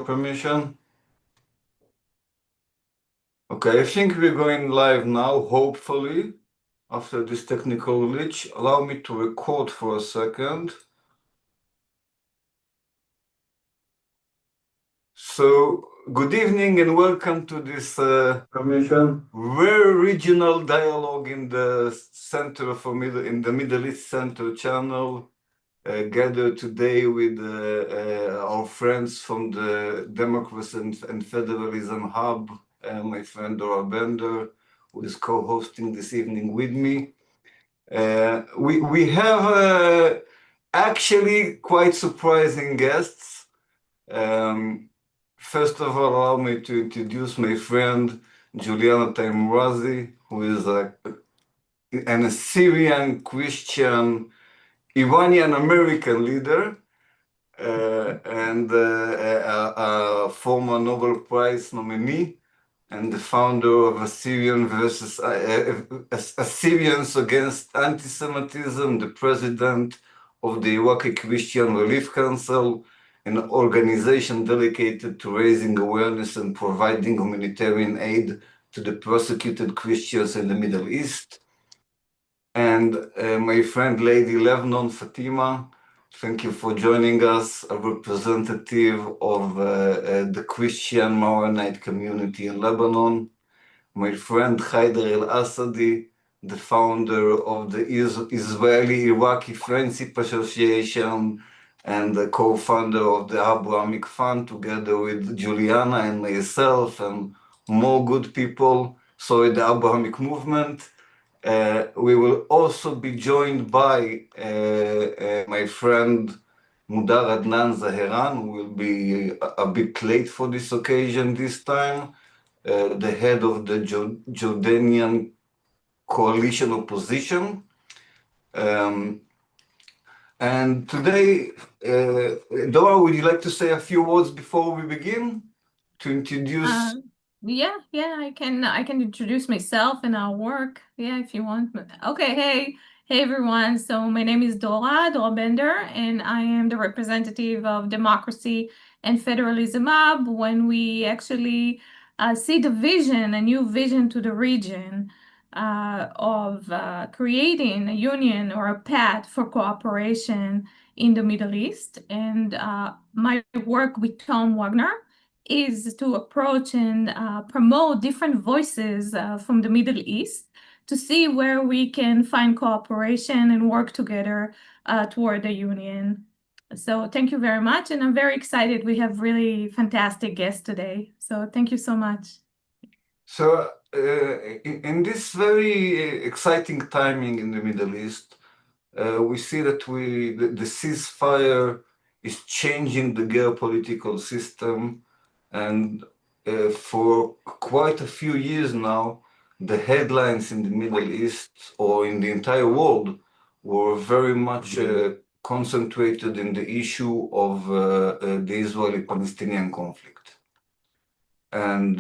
your permission. Okay, I think we're going live now, hopefully, after this technical glitch. Allow me to record for a second. So, good evening and welcome to this very regional dialogue in the Center for in the Middle East Center channel. Gathered today with our friends from the Democracy and Federalism Hub, my friend Dora Bender, who is co-hosting this evening with me. We have actually quite surprising guests. First of all, allow me to introduce my friend Joliana Taimourazi, who is an Assyrian Christian Iranian American leader and a former Nobel Prize nominee and the founder of Assyrians Against Anti-Semitism, the president of the Iraqi Christian Relief Council, an organization dedicated to raising awareness and providing humanitarian aid to the persecuted Christians in the Middle East. And my friend Lady Lebanon Fatima, thank you for joining us, a representative of the Christian Maronite community in Lebanon. My friend Haider El-Assadi, the founder of the Israeli-Iraqi Friendship Association and the co-founder of the Abrahamic Fund, together with Joliana and myself and more good people, the Abrahamic Movement. We will also be joined by my friend Mudar Adnan Zaheran, who will be a bit late for this occasion this time, the head of the Jordanian coalition opposition. And today, Dora, would you like to say a few words before we begin to introduce? Yeah, I can introduce myself and our work. Yeah, if you want. Okay, hey everyone. So my name is Dora Bender, and I am the representative of Democracy and Federalism Hub. When we actually see the vision, a new vision to the region of creating a union or a path for cooperation in the Middle East. And my work with Tom Wagner is to approach and promote different voices from the Middle East to see where we can find cooperation and work together toward the union. So thank you very much, and I'm very excited. We have really fantastic guests today. So thank you so much. So in this very exciting timing in the Middle East, we see that the ceasefire is changing the geopolitical system. And for quite a few years now, the headlines in the Middle East or in the entire world were very much concentrated in the issue of the Israeli-Palestinian conflict. And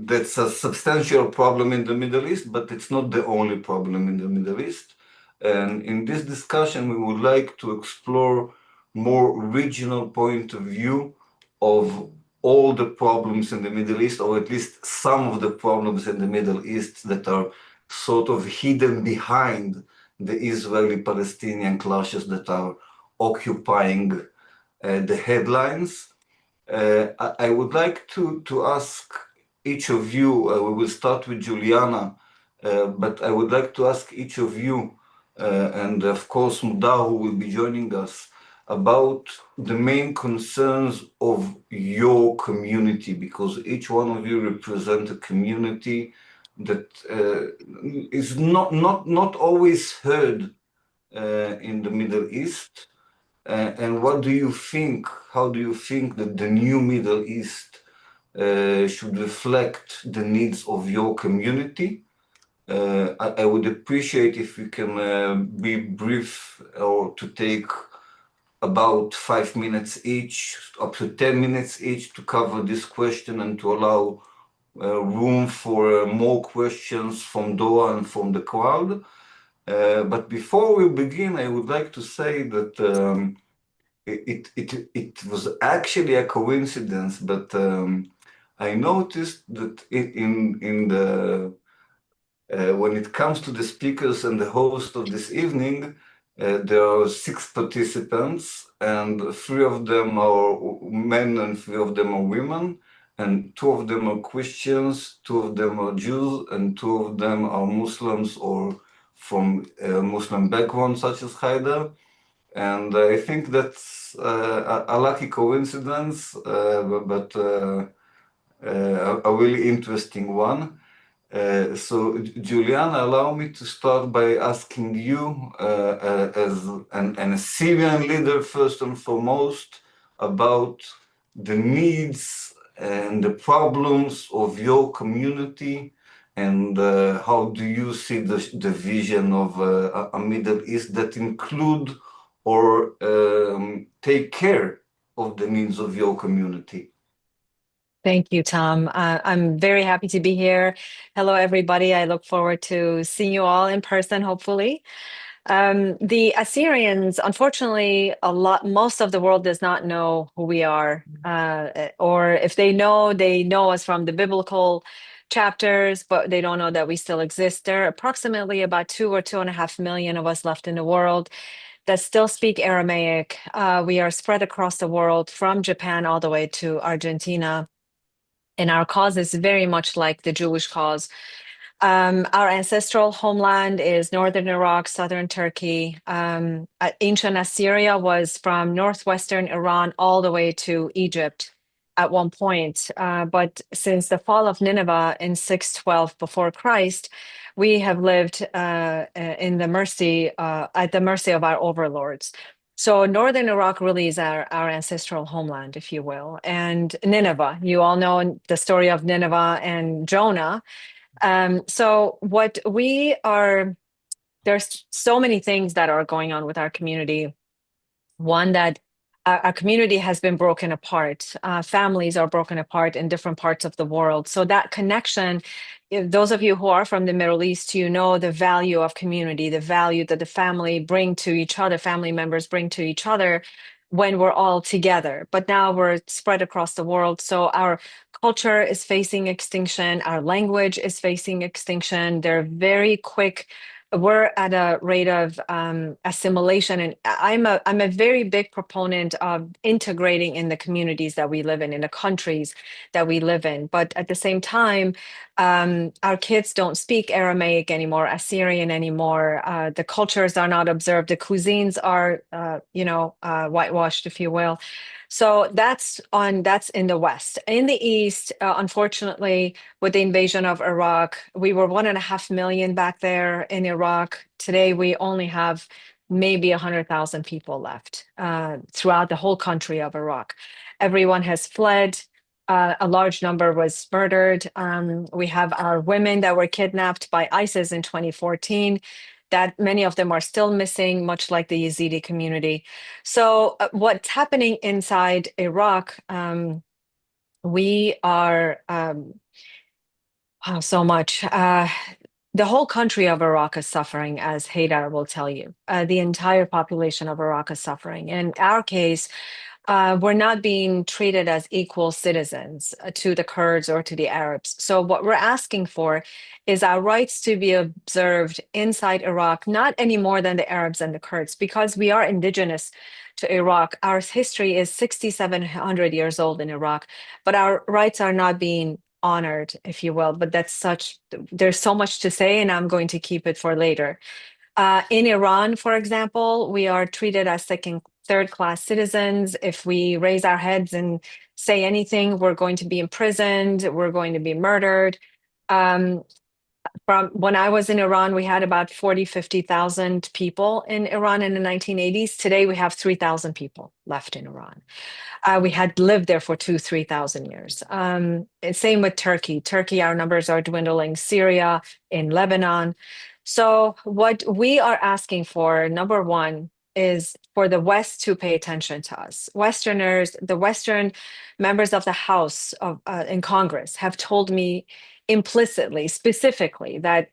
that's a substantial problem in the Middle East, but it's not the only problem in the Middle East. And in this discussion, we would like to explore more regional point of view of all the problems in the Middle East, or at least some of the problems in the Middle East that are sort of hidden behind the Israeli-Palestinian clashes that are occupying the headlines. I would like to ask each of you, we will start with Joliana, but I would like to ask each of you, and of course Mudar, who will be joining us, about the main concerns of your community, because each one of you represent a community that is not always heard in the Middle East. And what do you think, how do you think that the new Middle East should reflect the needs of your community? I would appreciate if you can be brief, or to take about 5 minutes each, up to 10 minutes each, to cover this question and to allow room for more questions from Dora and from the crowd. But before we begin, I would like to say that it was actually a coincidence, but I noticed that in the when it comes to the speakers and the host of this evening, there are 6 participants, and 3 of them are men and 3 of them are women, and 2 of them are Christians, 2 of them are Jews, and 2 of them are Muslims or from Muslim background, such as Haida. And I think that's a lucky coincidence, but a really interesting one. So, Jolieanna, allow me to start by asking you, as an Assyrian leader, first and foremost, about the needs and the problems of your community, and how do you see the vision of a Middle East that include or take care of the needs of your community? Thank you, Tom. I'm very happy to be here. Hello, everybody. I look forward to seeing you all in person, hopefully. The Assyrians, unfortunately, most of the world does not know who we are, or if they know us from the biblical chapters, but they don't know that we still exist. There are approximately about 2 or 2.5 million of us left in the world that still speak Aramaic. We are spread across the world from Japan all the way to Argentina. And our cause is very much like the Jewish cause. Our ancestral homeland is northern Iraq, southern Turkey. Ancient Assyria was from northwestern Iran all the way to Egypt at one point. But since the fall of Nineveh in 612 before Christ, we have lived at the mercy of our overlords. So northern Iraq really is our ancestral homeland, if you will. And Nineveh, you all know the story of Nineveh and Jonah. So what we are, there's so many things that are going on with our community. One, that our community has been broken apart. Families are broken apart in different parts of the world. So that connection, if those of you who are from the Middle East, you know the value of community, the value that the family bring to each other, family members bring to each other when we're all together. But now we're spread across the world. So our culture is facing extinction. Our language is facing extinction. They're very quick. We're at a rate of assimilation, and I'm a very big proponent of integrating in the communities that we live in the countries that we live in. But at the same time, our kids don't speak Aramaic anymore, Assyrian anymore. The cultures are not observed. The cuisines are, whitewashed, if you will. So that's in the West. In the East, unfortunately, with the invasion of Iraq, we were 1.5 million back there in Iraq. Today, we only have maybe 100,000 people left throughout the whole country of Iraq. Everyone has fled. A large number was murdered. We have our women that were kidnapped by ISIS in 2014. That many of them are still missing, much like the Yazidi community. So what's happening inside Iraq, we are so much. The whole country of Iraq is suffering, as Haidar will tell you. The entire population of Iraq is suffering. In our case, we're not being treated as equal citizens to the Kurds or to the Arabs. So what we're asking for is our rights to be observed inside Iraq, not any more than the Arabs and the Kurds, because we are indigenous to Iraq. Our history is 6,700 years old in Iraq, but our rights are not being honored, if you will. But there's so much to say, and I'm going to keep it for later. In Iran, for example, we are treated as third-class citizens. If we raise our heads and say anything, we're going to be imprisoned, we're going to be murdered. From when I was in Iran, we had about 50,000 people in Iran in the 1980s. Today, we have 3,000 people left in Iran. We had lived there for 3,000 years. Same with Turkey. Turkey, our numbers are dwindling. Syria, in Lebanon. So what we are asking for, number one, is for the West to pay attention to us. Westerners, the Western members of the House in Congress have told me implicitly, specifically, that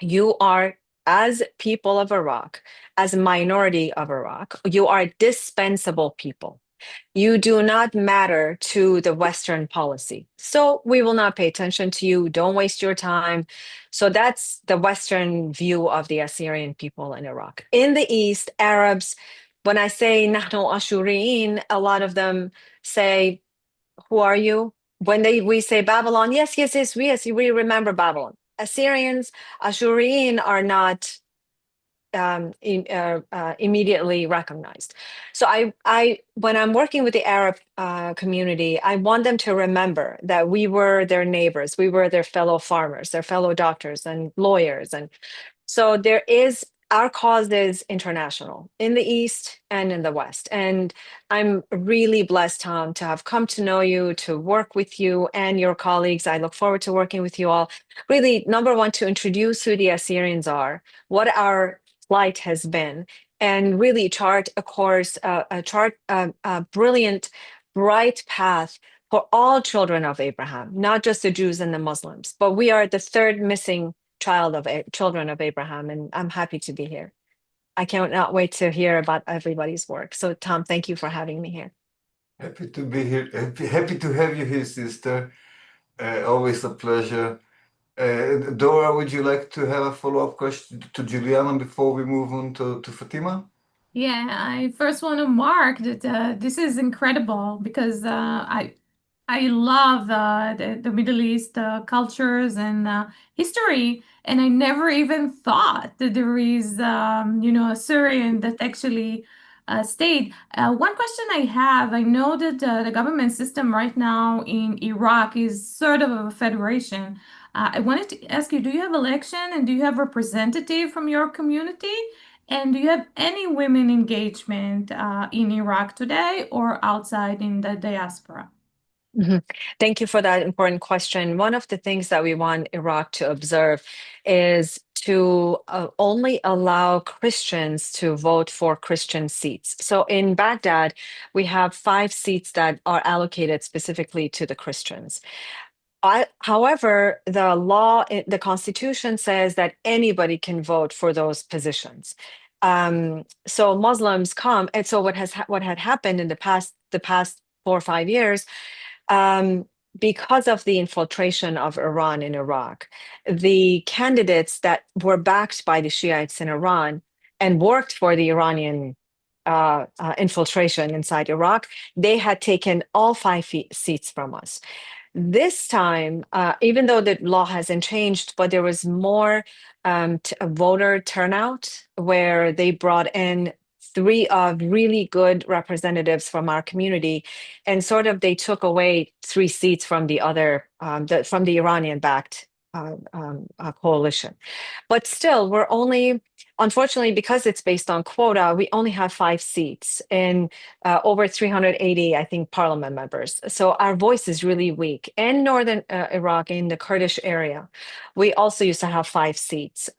you are as people of Iraq, as a minority of Iraq, you are dispensable people. You do not matter to the Western policy. So we will not pay attention to you. Don't waste your time. So that's the Western view of the Assyrian people in Iraq. In the East, Arabs, when I say nahnu ashuriin, a lot of them say, who are you? When we say Babylon, yes, we remember Babylon. Assyrians, Ashuriin are not immediately recognized. So when I'm working with the Arab community, I want them to remember that we were their neighbors, we were their fellow farmers, their fellow doctors and lawyers. And so our cause is international in the East and in the West. And I'm really blessed, Tom, to have come to know you, to work with you and your colleagues. I look forward to working with you all. Really, number one, to introduce who the Assyrians are, what our plight has been, and really chart a course, a brilliant, bright path for all children of Abraham, not just the Jews and the Muslims, but we are the third missing children of Abraham, and I'm happy to be here. I cannot wait to hear about everybody's work. So, Tom, thank you for having me here. Happy to be here. Happy to have you here, sister. Always a pleasure. Dora, would you like to have a follow-up question to Jouliana before we move on to Fatima? Yeah, I first want to mark that this is incredible because I love the Middle East cultures and history, and I never even thought that there is, a Syrian that actually stayed. One question I have, I know that the government system right now in Iraq is sort of a federation. I wanted to ask you, do you have election and do you have representative from your community? And do you have any women engagement in Iraq today or outside in the diaspora? Mhm. Thank you for that important question. One of the things that we want Iraq to observe is to only allow Christians to vote for Christian seats. So in Baghdad, we have 5 seats that are allocated specifically to the Christians. However, the Constitution says that anybody can vote for those positions. So Muslims come, and so what had happened in the past 4 or 5 years, because of the infiltration of Iran in Iraq, the candidates that were backed by the Shiites in Iran and worked for the Iranian infiltration inside Iraq, they had taken all 5 seats from us. This time, even though the law hasn't changed, but there was more voter turnout where they brought in 3 really good representatives from our community, and sort of they took away 3 seats from the other, from the Iranian-backed coalition. But still, we're only, unfortunately, because it's based on quota, we only have 5 seats and over 380, I think, parliament members. So our voice is really weak. In northern Iraq, in the Kurdish area, we also used to have 5 seats.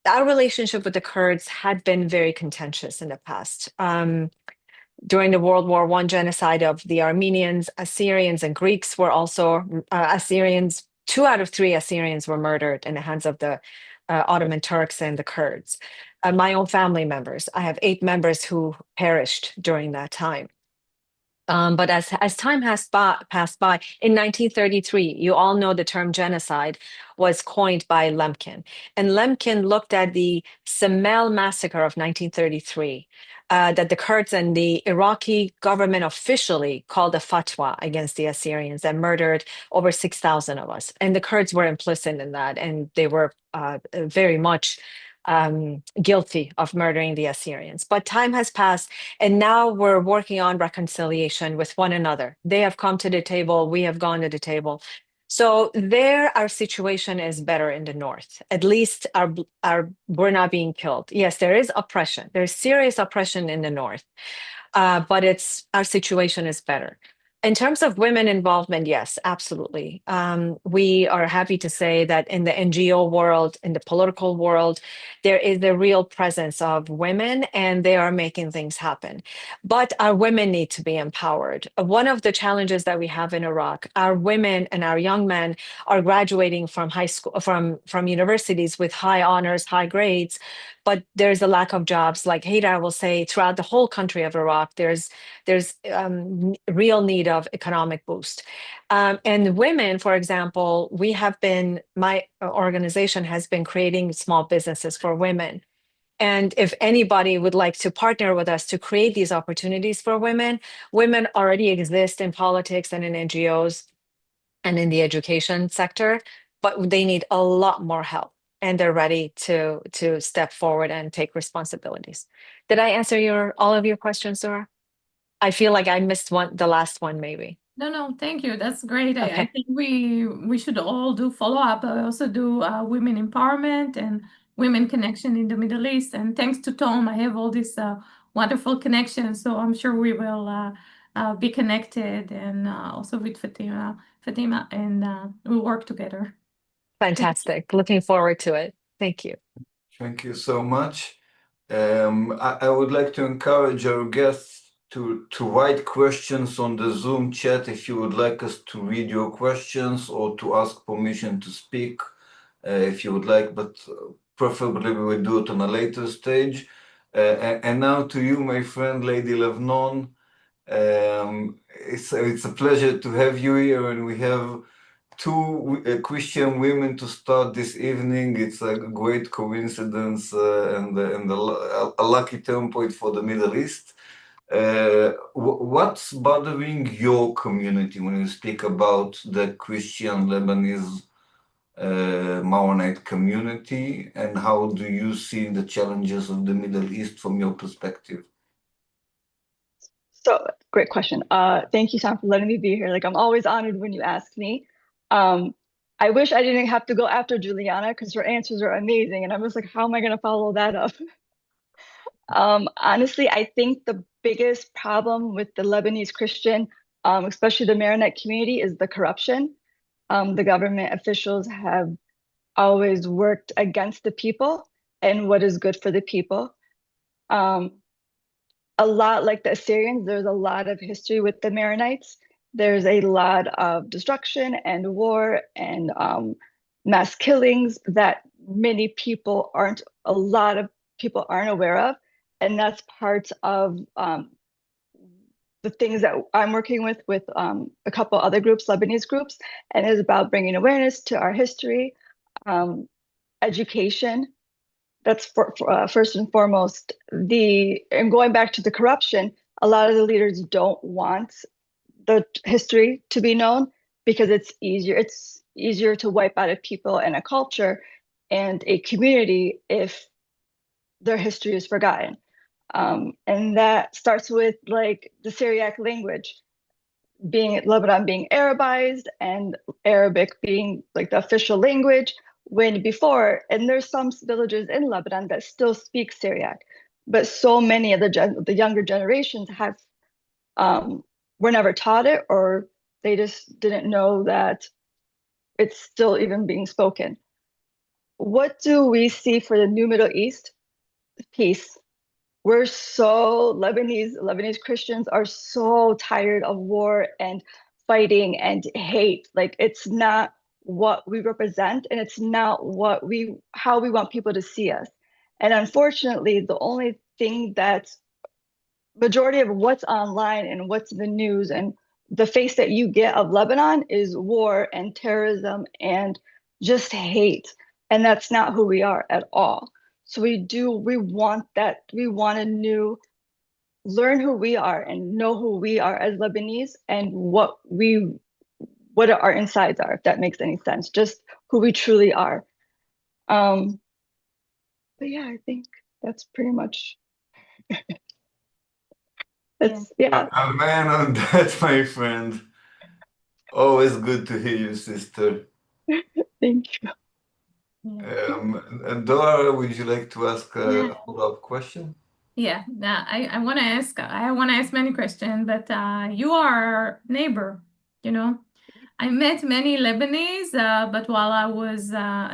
Our relationship with the Kurds had been very contentious in the past. During the World War I genocide of the Armenians, Assyrians, and Greeks were also Assyrians. 2 out of 3 Assyrians were murdered in the hands of the Ottoman Turks and the Kurds. My own family members, I have 8 members who perished during that time. But as time has passed by, in 1933, you all know the term genocide was coined by Lemkin. And Lemkin looked at the Semel massacre of 1933, that the Kurds and the Iraqi government officially called a fatwa against the Assyrians and murdered over 6,000 of us. And the Kurds were implicit in that, and they were very much guilty of murdering the Assyrians. But time has passed, and now we're working on reconciliation with one another. They have come to the table, we have gone to the table. So there, our situation is better in the north. At least we're not being killed. Yes, there is oppression. There's serious oppression in the north, but our situation is better. In terms of women involvement, yes, absolutely. We are happy to say that in the NGO world, in the political world, there is a real presence of women and they are making things happen. But our women need to be empowered. One of the challenges that we have in Iraq, our women and our young men are graduating from high school, from universities with high honors, high grades, but there's a lack of jobs. Like Haydar will say, throughout the whole country of Iraq, there's real need of economic boost. And women, for example, my organization has been creating small businesses for women. And if anybody would like to partner with us to create these opportunities for women, women already exist in politics and in NGOs and in the education sector, but they need a lot more help. And they're ready to step forward and take responsibilities. Did I answer all of your questions, Zora? I feel like I missed the last one, maybe. No, thank you. That's great. I Okay. think we should all do follow-up. I also do women empowerment and women connection in the Middle East. And thanks to Tom, I have all these wonderful connections. So I'm sure we will be connected, and also with Fatima, and we'll work together. Fantastic. Looking forward to it. Thank you. Thank you so much. I would like to encourage our guests to write questions on the Zoom chat if you would like us to read your questions or to ask permission to speak if you would like, but preferably we will do it on a later stage. And now to you, my friend, Lady Lebanon. It's a pleasure to have you here, and we have two Christian women to start this evening. It's a great coincidence and a lucky turn point for the Middle East. What's bothering your community when you speak about the Christian Lebanese Maronite community, and how do you see the challenges of the Middle East from your perspective? So, great question. Thank you, Sam, for letting me be here. Like, I'm always honored when you ask me. I wish I didn't have to go after Jouliana because her answers are amazing. And I was like, how am I going to follow that up? Honestly, I think the biggest problem with the Lebanese Christian, especially the Maronite community, is the corruption. The government officials have always worked against the people and what is good for the people. A lot like the Assyrians, there's a lot of history with the Maronites. There's a lot of destruction and war and mass killings that a lot of people aren't aware of. And that's part of the things that I'm working with a couple other groups, Lebanese groups, and it's about bringing awareness to our history, education. That's first and foremost. And going back to the corruption, a lot of the leaders don't want the history to be known because it's easier to wipe out a people and a culture and a community if their history is forgotten. And that starts with like the Syriac language, Lebanon being Arabized and Arabic being like the official language. And there's some villages in Lebanon that still speak Syriac, but so many of the younger generations were never taught it, or they just didn't know that it's still even being spoken. What do we see for the new Middle East? Peace. Lebanese Christians are so tired of war and fighting and hate. Like, it's not what we represent, and it's not how we want people to see us. And unfortunately, the only thing that's majority of what's online and what's in the news and the face that you get of Lebanon is war and terrorism and just hate. And that's not who we are at all. So we want learn who we are and know who we are as Lebanese and what our insides are, if that makes any sense, just who we truly are. But yeah, I think that's pretty much yeah. A man on that, my friend. Always good to hear you, sister. Thank you. Dora, would you like to ask a follow-up question? Yeah, now I want to ask many questions, but you are our neighbor, you know. I met many Lebanese, but while I was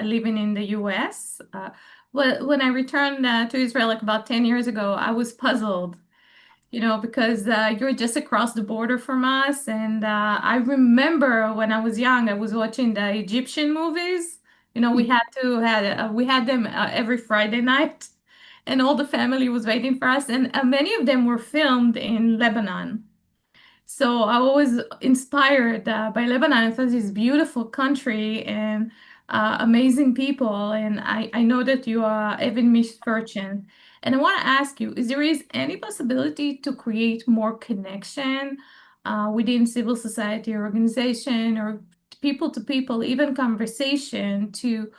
living in the US, when I returned to Israel like about 10 years ago, I was puzzled, you know, because you're just across the border from us. And I remember when I was young, I was watching the Egyptian movies. You know, we had them every Friday night, and all the family was waiting for us. And many of them were filmed in Lebanon. So I was inspired by Lebanon. I thought it's a beautiful country and amazing people. And I know that you are having misfortune. And I want to ask you, is there is any possibility to create more connection within civil society or organization or people to people, even conversation to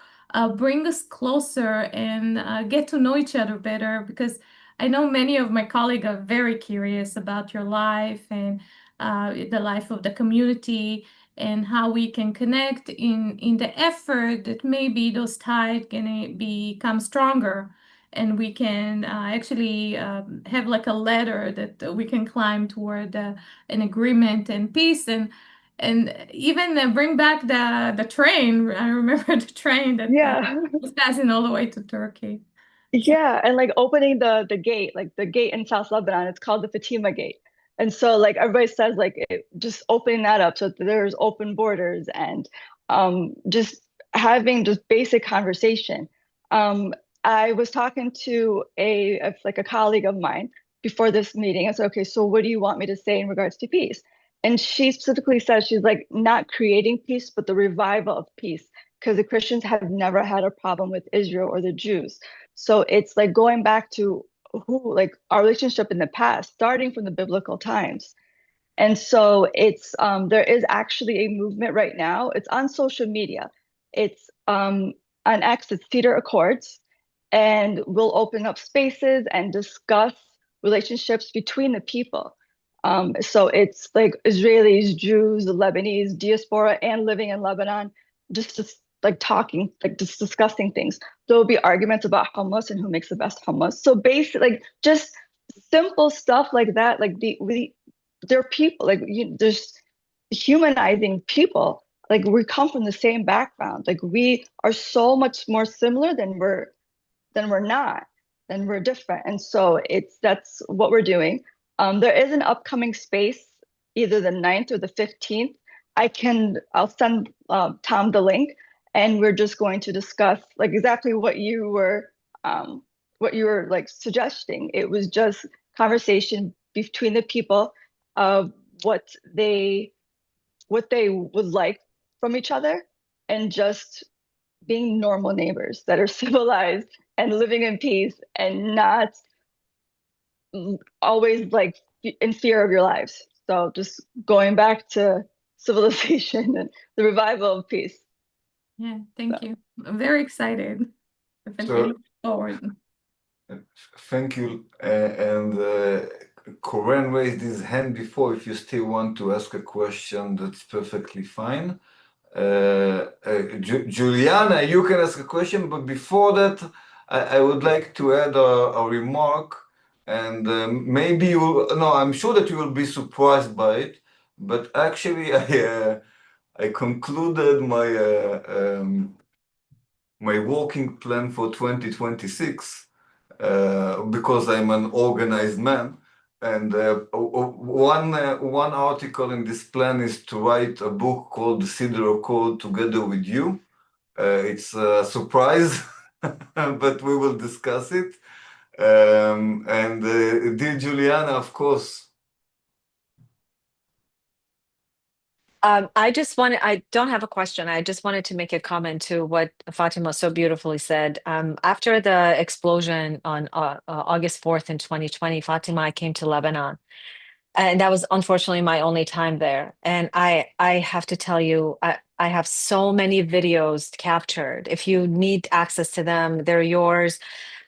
bring us closer and get to know each other better? Because I know many of my colleagues are very curious about your life and the life of the community and how we can connect in the effort that maybe those ties can become stronger and we can actually have like a ladder that we can climb toward an agreement and peace and even bring back the train. I remember the train that Yeah. was passing all the way to Turkey. Yeah, and like opening the gate, like the gate in South Lebanon, it's called the Fatima Gate. And so like everybody says like just opening that up so that there's open borders and just having just basic conversation. Um I was talking to like a colleague of mine before this meeting. I said, okay, so what do you want me to say in regards to peace? And she specifically said she's like not creating peace, but the revival of peace, because the Christians have never had a problem with Israel or the Jews. So it's like going back to who, like our relationship in the past, starting from the biblical times. And so it's there is actually a movement right now. It's on social media. It's on X, it's Cedar Accords, and we'll open up spaces and discuss relationships between the people. So it's like Israelis, Jews, the Lebanese diaspora, and living in Lebanon, just like talking, like just discussing things. There'll be arguments about hummus and who makes the best hummus. So basically, like just simple stuff like that. Like they're people. Like there's humanizing people. Like we come from the same background. Like we are so much more similar than we're not, then we're different. And so that's what we're doing. There is an upcoming space, either the 9th or the 15th. I'll send Tom the link, and we're just going to discuss like exactly what you were like suggesting. It was just conversation between the people of what they would like from each other, and just being normal neighbors that are civilized and living in peace and not always like in fear of your lives. So just going back to civilization and the revival of peace. Yeah, thank you. I'm very excited. Definitely looking forward. Thank you. And Corinne raised his hand before. If you still want to ask a question, that's perfectly fine. Juliana, you can ask a question, but before that, I would like to add a remark, and maybe no, I'm sure that you will be surprised by it, but actually, I concluded my working plan for 2026 because I'm an organized man. And one article in this plan is to write a book called The Cedar Code Together with You. It's a surprise, but we will discuss it. And dear Juliana, of course. I don't have a question. I just wanted to make a comment to what Fatima so beautifully said. After the explosion on August 4th in 2020, Fatima, I came to Lebanon. And that was unfortunately my only time there. And I have to tell you, I have so many videos captured. If you need access to them, they're yours.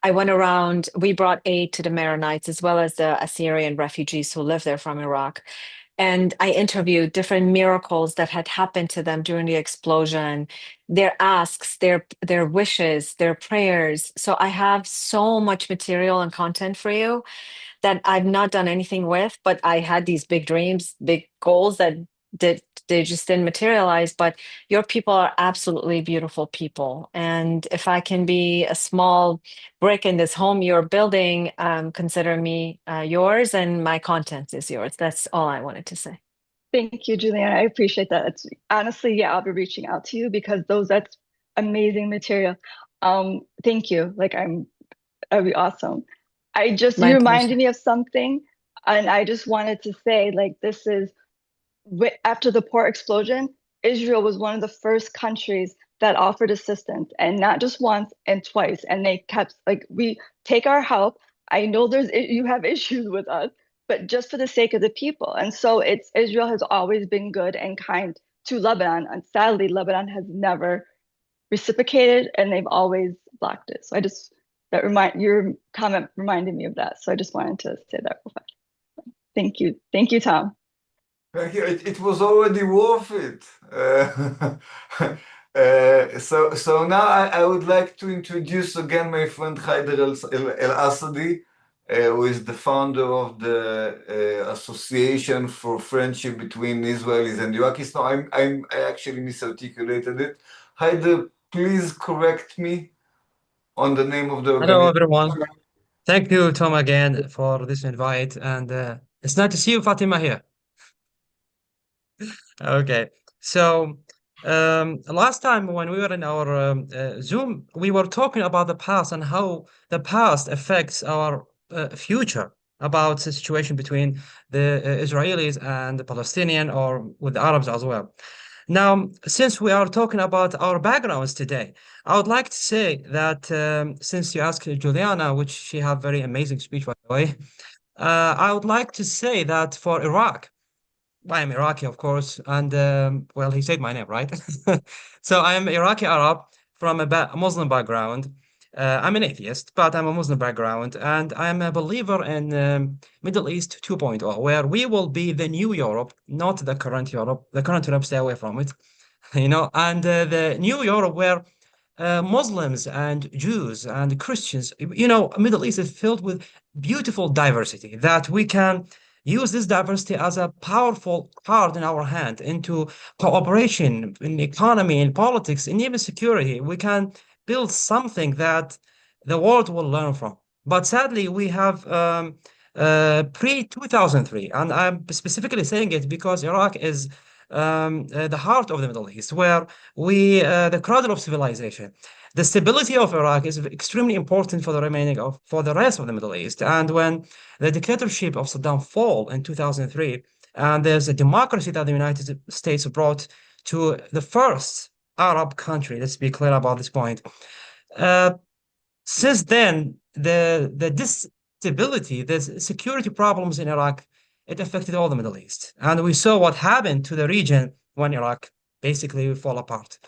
I went around, we brought aid to the Maronites as well as the Assyrian refugees who live there from Iraq. And I interviewed different miracles that had happened to them during the explosion, their asks, their wishes, their prayers. So I have so much material and content for you that I've not done anything with, but I had these big dreams, big goals that they just didn't materialize. But your people are absolutely beautiful people. And if I can be a small brick in this home you're building, consider me yours, and my content is yours. That's all I wanted to say. Thank you, Juliana. I appreciate that. It's honestly, yeah, I'll be reaching out to you because that's amazing material. Thank you. Like that'd be awesome. You reminded me of something, and I just wanted to say, like, this is after the port explosion, Israel was one of the first countries that offered assistance, and not just once and twice. And they kept, like, we take our help. I know you have issues with us, but just for the sake of the people. And so Israel has always been good and kind to Lebanon, and sadly, Lebanon has never reciprocated, and they've always blocked it. So your comment reminded me of that. So I just wanted to say that real fast. Thank you, Tom. Thank you. It was already worth it. So now I would like to introduce again my friend Haider El-Asadi, who is the founder of the Association for Friendship between Israelis and Iraqis. No, I actually misarticulated it. Haider, please correct me on the name of the Hello, organization. everyone. Thank you, Tom, again for this invite. And it's nice to see you, Fatima, here. Okay. So last time when we were in our Zoom, we were talking about the past and how the past affects our future, about the situation between the Israelis and the Palestinian, or with the Arabs as well. Now, since we are talking about our backgrounds today, I would like to say that since you asked Juliana, which she had very amazing speech, by the way, I would like to say that for Iraq, I am Iraqi, of course, and well, he said my name, right? So I am Iraqi Arab from a Muslim background. I'm an atheist, but I'm a Muslim background, and I'm a believer in Middle East 2.0, where we will be the new Europe, not the current Europe. The current Europe, stay away from it, and the new Europe where Muslims and Jews and Christians, Middle East is filled with beautiful diversity that we can use this diversity as a powerful card in our hand into cooperation in economy, in politics, and even security. We can build something that the world will learn from. But sadly, we have pre-2003, and I'm specifically saying it because Iraq is the heart of the Middle East, where the cradle of civilization. The stability of Iraq is extremely important for the rest of the Middle East. And when the dictatorship of Saddam fall in 2003, and there's a democracy that the United States brought to the first Arab country, let's be clear about this point. Since then, the stability, the security problems in Iraq, it affected all the Middle East. And we saw what happened to the region when Iraq basically fall apart.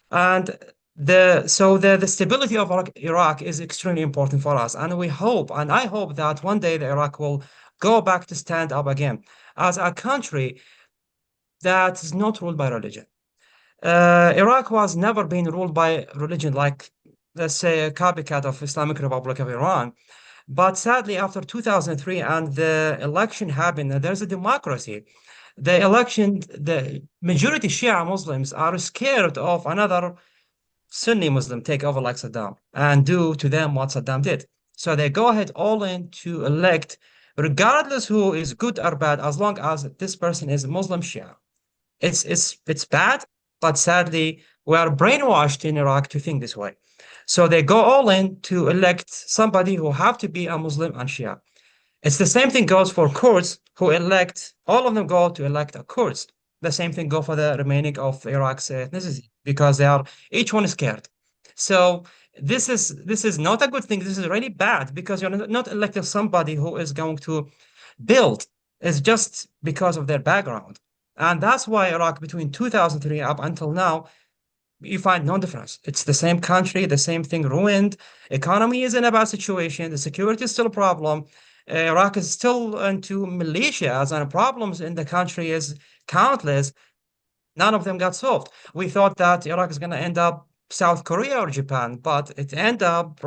And the stability of Iraq is extremely important for us. And we hope, and I hope that one day the Iraq will go back to stand up again as a country that is not ruled by religion. Iraq was never been ruled by religion, like, let's say, a copycat of Islamic Republic of Iran. But sadly, after 2003 and the election happened, there's a democracy. The election, the majority Shia Muslims are scared of another Sunni Muslim takeover like Saddam and do to them what Saddam did. So they go ahead all in to elect, regardless who is good or bad, as long as this person is Muslim Shia. It's bad, but sadly, we are brainwashed in Iraq to think this way. So they go all in to elect somebody who have to be a Muslim and Shia. It's the same thing goes for Kurds who elect, all of them go to elect a Kurds. The same thing go for the remaining of Iraq's ethnicity, because they are each one is scared. So this is not a good thing. This is really bad, because you're not electing somebody who is going to build. It's just because of their background. And that's why Iraq, between 2003 up until now, you find no difference. It's the same country, the same thing ruined. Economy is in a bad situation. The security is still a problem. Iraq is still into militias, and problems in the country is countless. None of them got solved. We thought that Iraq is going to end up South Korea or Japan, but it ended up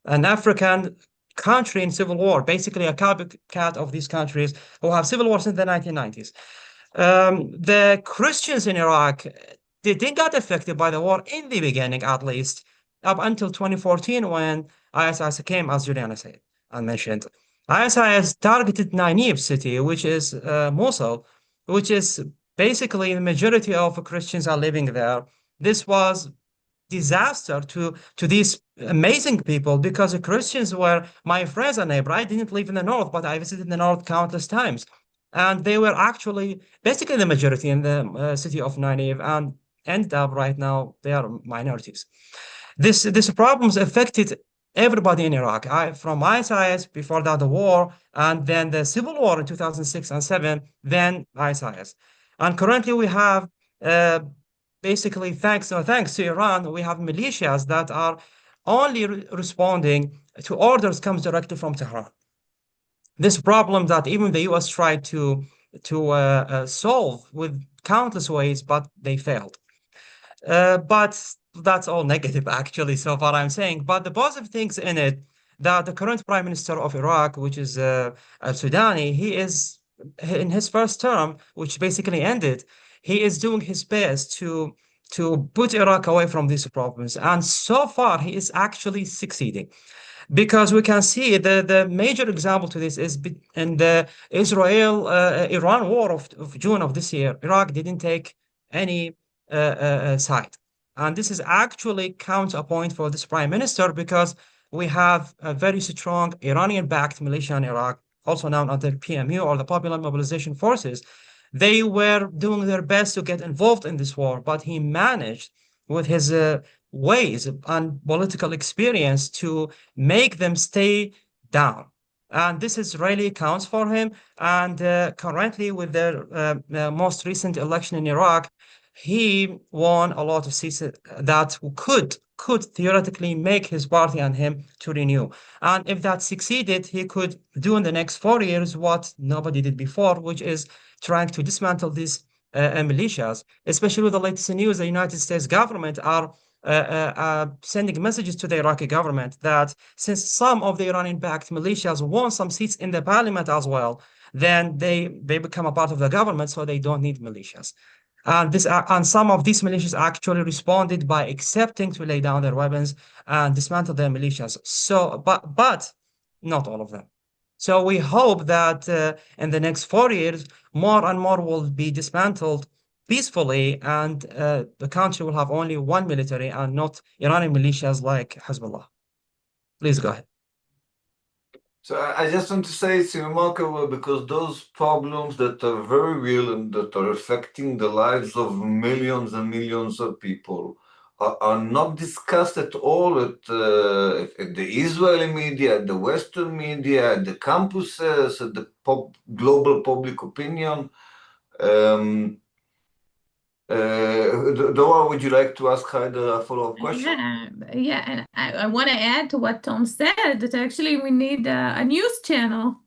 an African country in civil war, basically a copycat of these countries who have civil wars in the 1990s. The Christians in Iraq, they didn't get affected by the war in the beginning, at least, up until 2014 when ISIS came, as Joolyana said and mentioned. ISIS targeted Nineve city, which is Mosul, which is basically the majority of Christians are living there. This was disaster to these amazing people because the Christians were my friends and neighbor. I didn't live in the north, but I visited the north countless times. And they were actually basically the majority in the city of Nineve, and ended up right now they are minorities. This problems affected everybody in Iraq. From ISIS, before that the war, and then the civil war in 2006 and 7, then ISIS. And currently we have basically thanks to Iran, we have militias that are only responding to orders comes directly from Tehran. This problem that even the US tried to solve with countless ways, but they failed. But that's all negative, actually, so far I'm saying. But the positive things in it, that the current prime minister of Iraq, which is Sudani, he is in his first term, which basically ended, he is doing his best to put Iraq away from these problems. And so far, he is actually succeeding. Because we can see the major example to this is in the Israel-Iran war of June of this year. Iraq didn't take any side. And this is actually counterpoint for this prime minister, because we have a very strong Iranian-backed militia in Iraq, also known as the PMU, or the Popular Mobilization Forces. They were doing their best to get involved in this war, but he managed with his ways and political experience to make them stay down. And this is really counts for him. And currently with the most recent election in Iraq, he won a lot of seats that could theoretically make his party and him to renew. And if that succeeded, he could do in the next 4 years what nobody did before, which is trying to dismantle these militias. Especially with the latest news, the United States government are sending messages to the Iraqi government that since some of the Iranian-backed militias won some seats in the parliament as well, then they become a part of the government, so they don't need militias. And some of these militias actually responded by accepting to lay down their weapons and dismantle their militias. So, but not all of them. So we hope that in the next 4 years, more and more will be dismantled peacefully, and the country will have only one military and not Iranian militias like Hezbollah. Please go ahead. So I just want to say it's remarkable because those problems that are very real and that are affecting the lives of millions and millions of people are not discussed at all at the Israeli media, at the Western media, at the campuses, at the global public opinion. Dora, would you like to ask Haider a follow-up question? Yeah, and I want to add to what Tom said, that actually we need a news channel,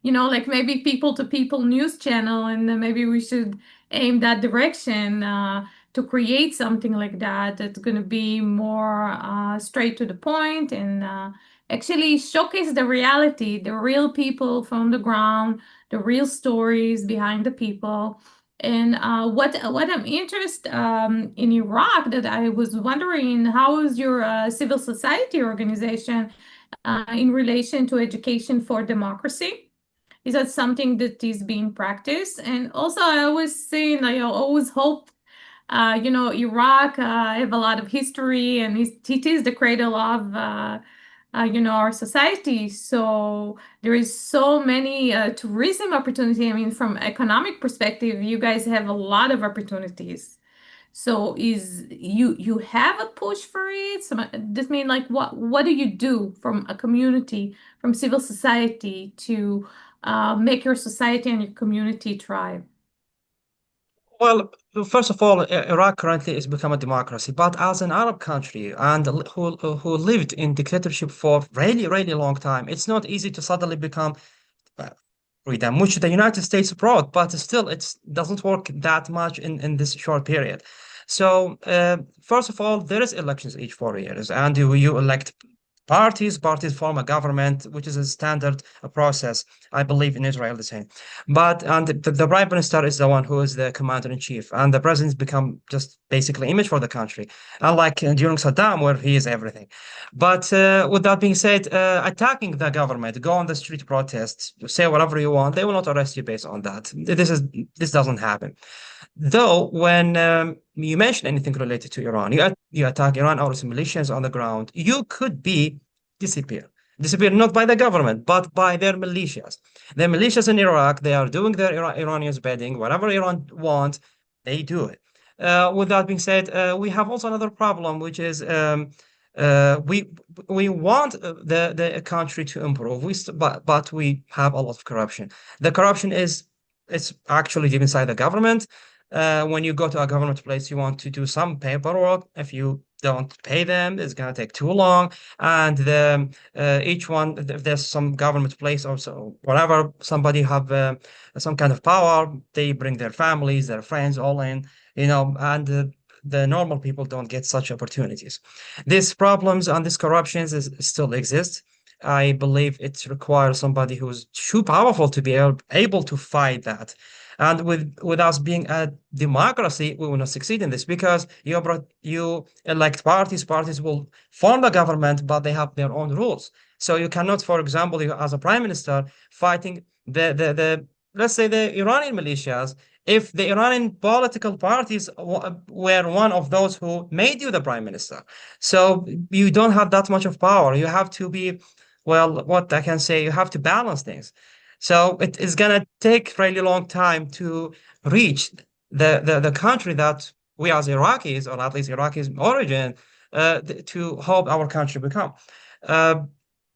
like maybe people-to-people news channel, and then maybe we should aim that direction to create something like that that's going to be more straight to the point and actually showcase the reality, the real people from the ground, the real stories behind the people. And what I'm interested in Iraq, that I was wondering, how is your civil society organization in relation to education for democracy? Is that something that is being practiced? And also, I always hoped, Iraq have a lot of history, and it is the cradle of our society. So there is so many tourism opportunity. I mean, from economic perspective, you guys have a lot of opportunities. So you have a push for it? So this means, like, what do you do from a community, from civil society, to make your society and your community thrive? Well, first of all, Iraq currently has become a democracy, but as an Arab country and who lived in dictatorship for really, really long time, it's not easy to suddenly become freedom, which the United States brought, but still it doesn't work that much in this short period. So first of all, there is elections each 4 years, and you elect parties form a government, which is a standard process. I believe in Israel the same. But and the prime minister is the one who is the commander in chief, and the president's become just basically image for the country, unlike during Saddam, where he is everything. But with that being said, attacking the government, go on the street protests, say whatever you want, they will not arrest you based on that. This doesn't happen. Though, when you mention anything related to Iran, you attack Iran or its militias on the ground, you could be disappeared not by the government, but by their militias. The militias in Iraq, they are doing their Iranians' bidding. Whatever Iran wants, they do it. With that being said, we have also another problem, which is we want the country to improve, but we have a lot of corruption. The corruption it's actually deep inside the government. When you go to a government place, you want to do some paperwork. If you don't pay them, it's going to take too long. And each one, if there's some government place or so, whatever, somebody have some kind of power, they bring their families, their friends all in, and the normal people don't get such opportunities. These problems and these corruptions still exist. I believe it requires somebody who's too powerful to be able to fight that. And with us being a democracy, we will not succeed in this, because you elect parties will form the government, but they have their own rules. So you cannot, for example, as a prime minister, fighting the let's say the Iranian militias, if the Iranian political parties were one of those who made you the prime minister. So you don't have that much of power. You have to be, well, what I can say, you have to balance things. So it is going to take really long time to reach the country that we as Iraqis, or at least Iraqis origin, to hope our country become.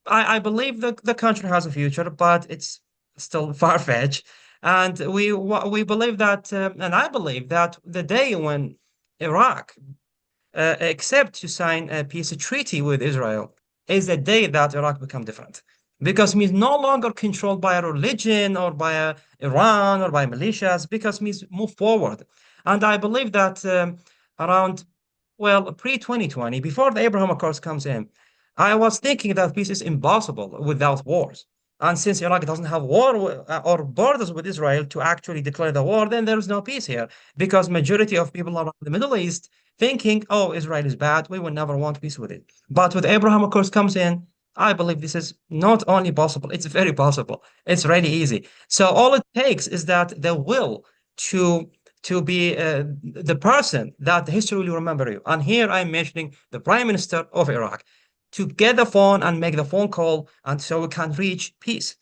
I believe the country has a future, but it's still far-fetched. And we believe that, and I believe that the day when Iraq accepts to sign a peace treaty with Israel is the day that Iraq become different. Because means no longer controlled by a religion or by Iran or by militias, because means move forward. And I believe that around, well, pre-2020, before the Abraham Accords comes in, I was thinking that peace is impossible without wars. And since Iraq doesn't have war or borders with Israel to actually declare the war, then there is no peace here, because majority of people around the Middle East thinking, oh, Israel is bad, we will never want peace with it. But with Abraham Accords comes in, I believe this is not only possible, it's very possible. It's really easy. So all it takes is that the will to be the person that history will remember you. And here I'm mentioning the Prime Minister of Iraq, to get the phone and make the phone call, and so we can reach peace.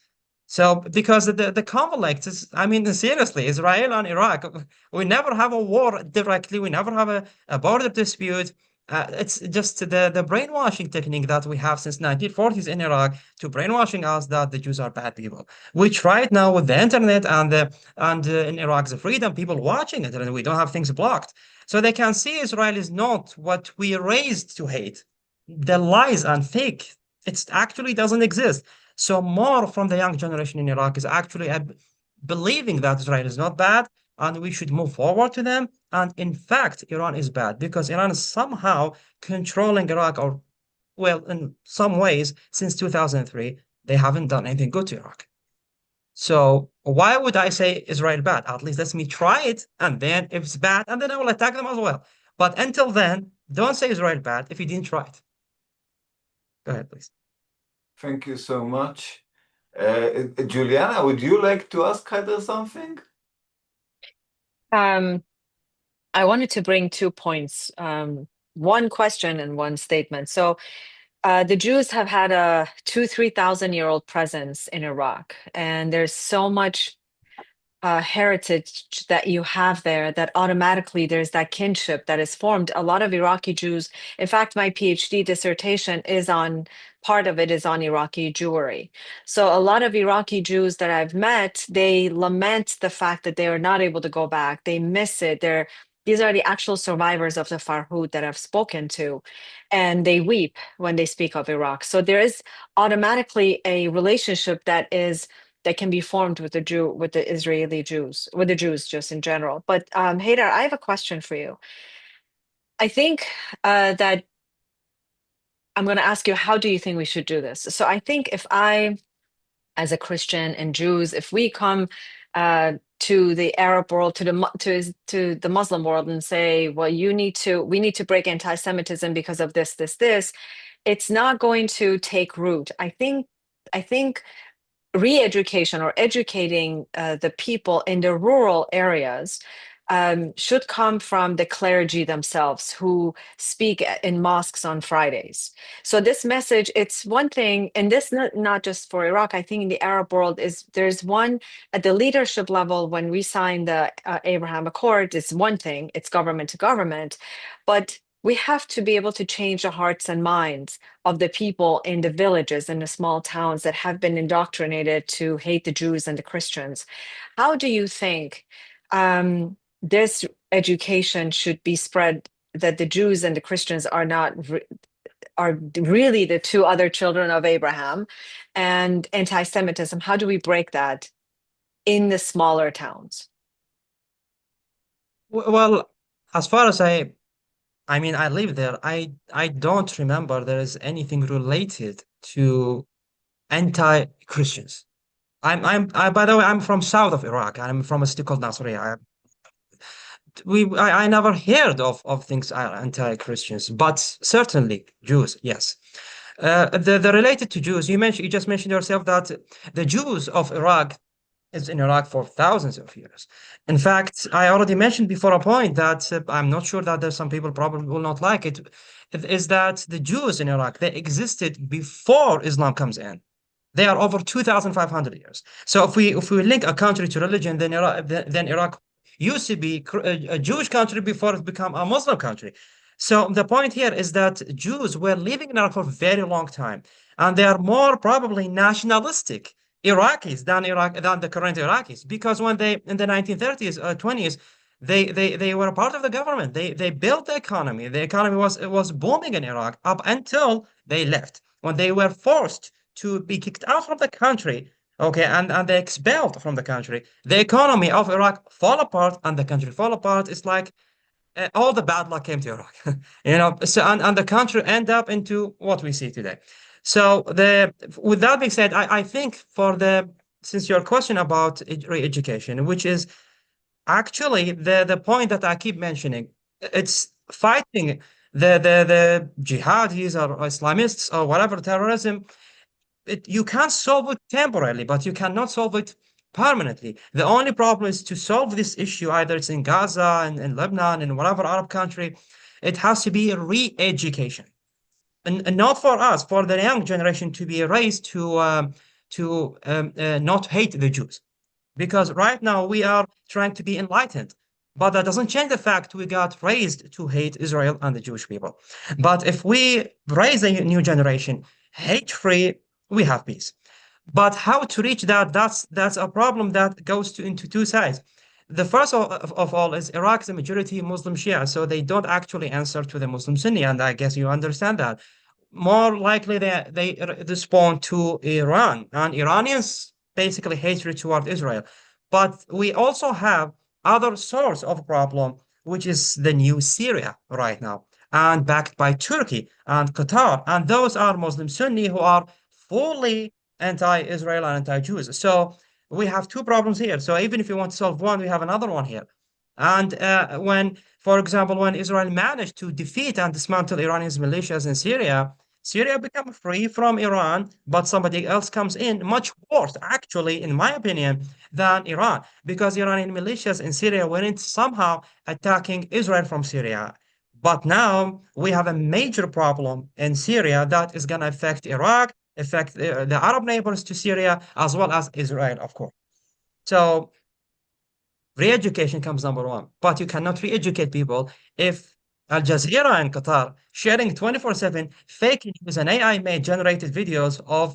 So because the conflict is, I mean, seriously, Israel and Iraq, we never have a war directly, we never have a border dispute. It's just the brainwashing technique that we have since 1940s in Iraq, to brainwashing us that the Jews are bad people, which right now with the internet and in Iraq's freedom, people watching it, and we don't have things blocked. So they can see Israel is not what we raised to hate. The lies and fake, it actually doesn't exist. So more from the young generation in Iraq is actually believing that Israel is not bad, and we should move forward to them. And in fact, Iran is bad, because Iran is somehow controlling Iraq, or, well, in some ways, since 2003, they haven't done anything good to Iraq. So why would I say Israel bad? At least let me try it, and then if it's bad, and then I will attack them as well. But until then, don't say Israel bad if you didn't try it. Go ahead, please. Thank you so much. Jouliana, would you like to ask Haider something? I wanted to bring 2 points, one question and one statement. So the Jews have had a 2,000-3,000-year-old presence in Iraq, and there's so much heritage that you have there, that automatically there's that kinship that is formed. A lot of Iraqi Jews, in fact, my PhD dissertation is on, part of it is on Iraqi Jewry. So a lot of Iraqi Jews that I've met, they lament the fact that they are not able to go back. They miss it. These are the actual survivors of the Farhud that I've spoken to, and they weep when they speak of Iraq. So there is automatically a relationship that can be formed with the Israeli Jews, with the Jews just in general. But Haydar, I have a question for you. I think that I'm going to ask you, how do you think we should do this? So I think if I, as a Christian and Jews, if we come to the Arab world, to the Muslim world, and say, well, we need to break anti-Semitism because of this, it's not going to take root. I think re-education or educating the people in the rural areas should come from the clergy themselves who speak in mosques on Fridays. So this message, it's one thing, and this not just for Iraq, I think in the Arab world, there's one at the leadership level. When we sign the Abraham Accord, it's one thing, it's government to government, but we have to be able to change the hearts and minds of the people in the villages and the small towns that have been indoctrinated to hate the Jews and the Christians. How do you think this education should be spread, that the Jews and the Christians are really the two other children of Abraham, and anti-Semitism? How do we break that in the smaller towns? Well, as far as I mean, I live there. I don't remember there is anything related to anti-Christians. By the way, I'm from south of Iraq. I'm from a city called Nasiriyah. I never heard of things are anti-Christians, but certainly Jews, yes. The related to Jews, you just mentioned yourself that the Jews of Iraq is in Iraq for thousands of years. In fact, I already mentioned before a point that I'm not sure that there's some people probably will not like it, is that the Jews in Iraq, they existed before Islam comes in. They are over 2,500 years. So if we link a country to religion, then Iraq used to be a Jewish country before it became a Muslim country. So the point here is that Jews were living in Iraq for a very long time, and they are more probably nationalistic Iraqis than the current Iraqis, because when they in the 1930s 20s they were a part of the government. They built the economy. The economy was booming in Iraq up until they left, when they were forced to be kicked out from the country, okay, and they expelled from the country. The economy of Iraq fall apart, and the country fall apart. It's like all the bad luck came to Iraq, So and the country end up into what we see today. So with that being said, I think since your question about re-education, which is actually the point that I keep mentioning, it's fighting the jihadis or Islamists or whatever terrorism. You can solve it temporarily, but you cannot solve it permanently. The only problem is to solve this issue, either it's in Gaza and in Lebanon and whatever Arab country, it has to be a re-education. And not for us, for the young generation to be raised to not hate the Jews. Because right now we are trying to be enlightened, but that doesn't change the fact we got raised to hate Israel and the Jewish people. But if we raise a new generation hate-free, we have peace. But how to reach that, that's a problem that goes into two sides. The first of all is Iraq is a majority Muslim Shia, so they don't actually answer to the Muslim Sunni, and I guess you understand that. More likely they respond to Iran, and Iranians basically hatred toward Israel. But we also have other source of problem, which is the new Syria right now, and backed by Turkey and Qatar, and those are Muslim Sunni who are fully anti-Israel and anti-Jews. So we have two problems here. So even if you want to solve one, we have another one here. And for example, when Israel managed to defeat and dismantle Iranian militias in Syria, Syria became free from Iran, but somebody else comes in, much worse, actually, in my opinion, than Iran, because Iranian militias in Syria weren't somehow attacking Israel from Syria. But now we have a major problem in Syria that is going to affect Iraq, affect the Arab neighbors to Syria, as well as Israel, of course. So Re-education comes number one, but you cannot re-educate people if Al Jazeera in Qatar sharing 24/7 fake news and AI-made generated videos of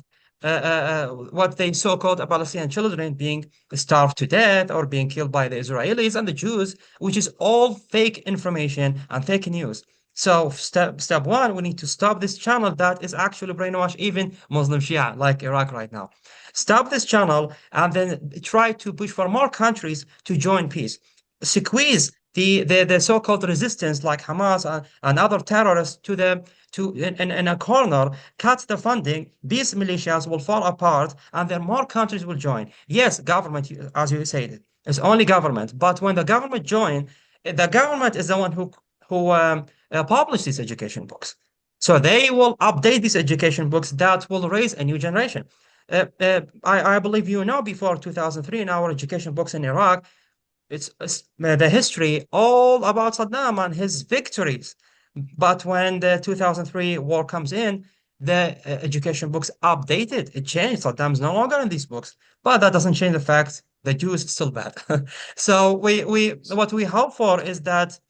what they so-called Palestinian children being starved to death or being killed by the Israelis and the Jews, which is all fake information and fake news. So step one, we need to stop this channel that is actually brainwash even Muslim Shia like Iraq right now. Stop this channel and then try to push for more countries to join peace. Squeeze the so-called resistance like Hamas and other terrorists in a corner, cut the funding, these militias will fall apart and then more countries will join. Yes, government, as you said, it's only government, but when the government join, the government is the one who publish these education books. So they will update these education books that will raise a new generation. I believe you know before 2003 in our education books in Iraq, it's the history all about Saddam and his victories. But when the 2003 war comes in, the education books updated. It changed. Saddam's no longer in these books, but that doesn't change the fact the Jews still bad. So what we hope for is that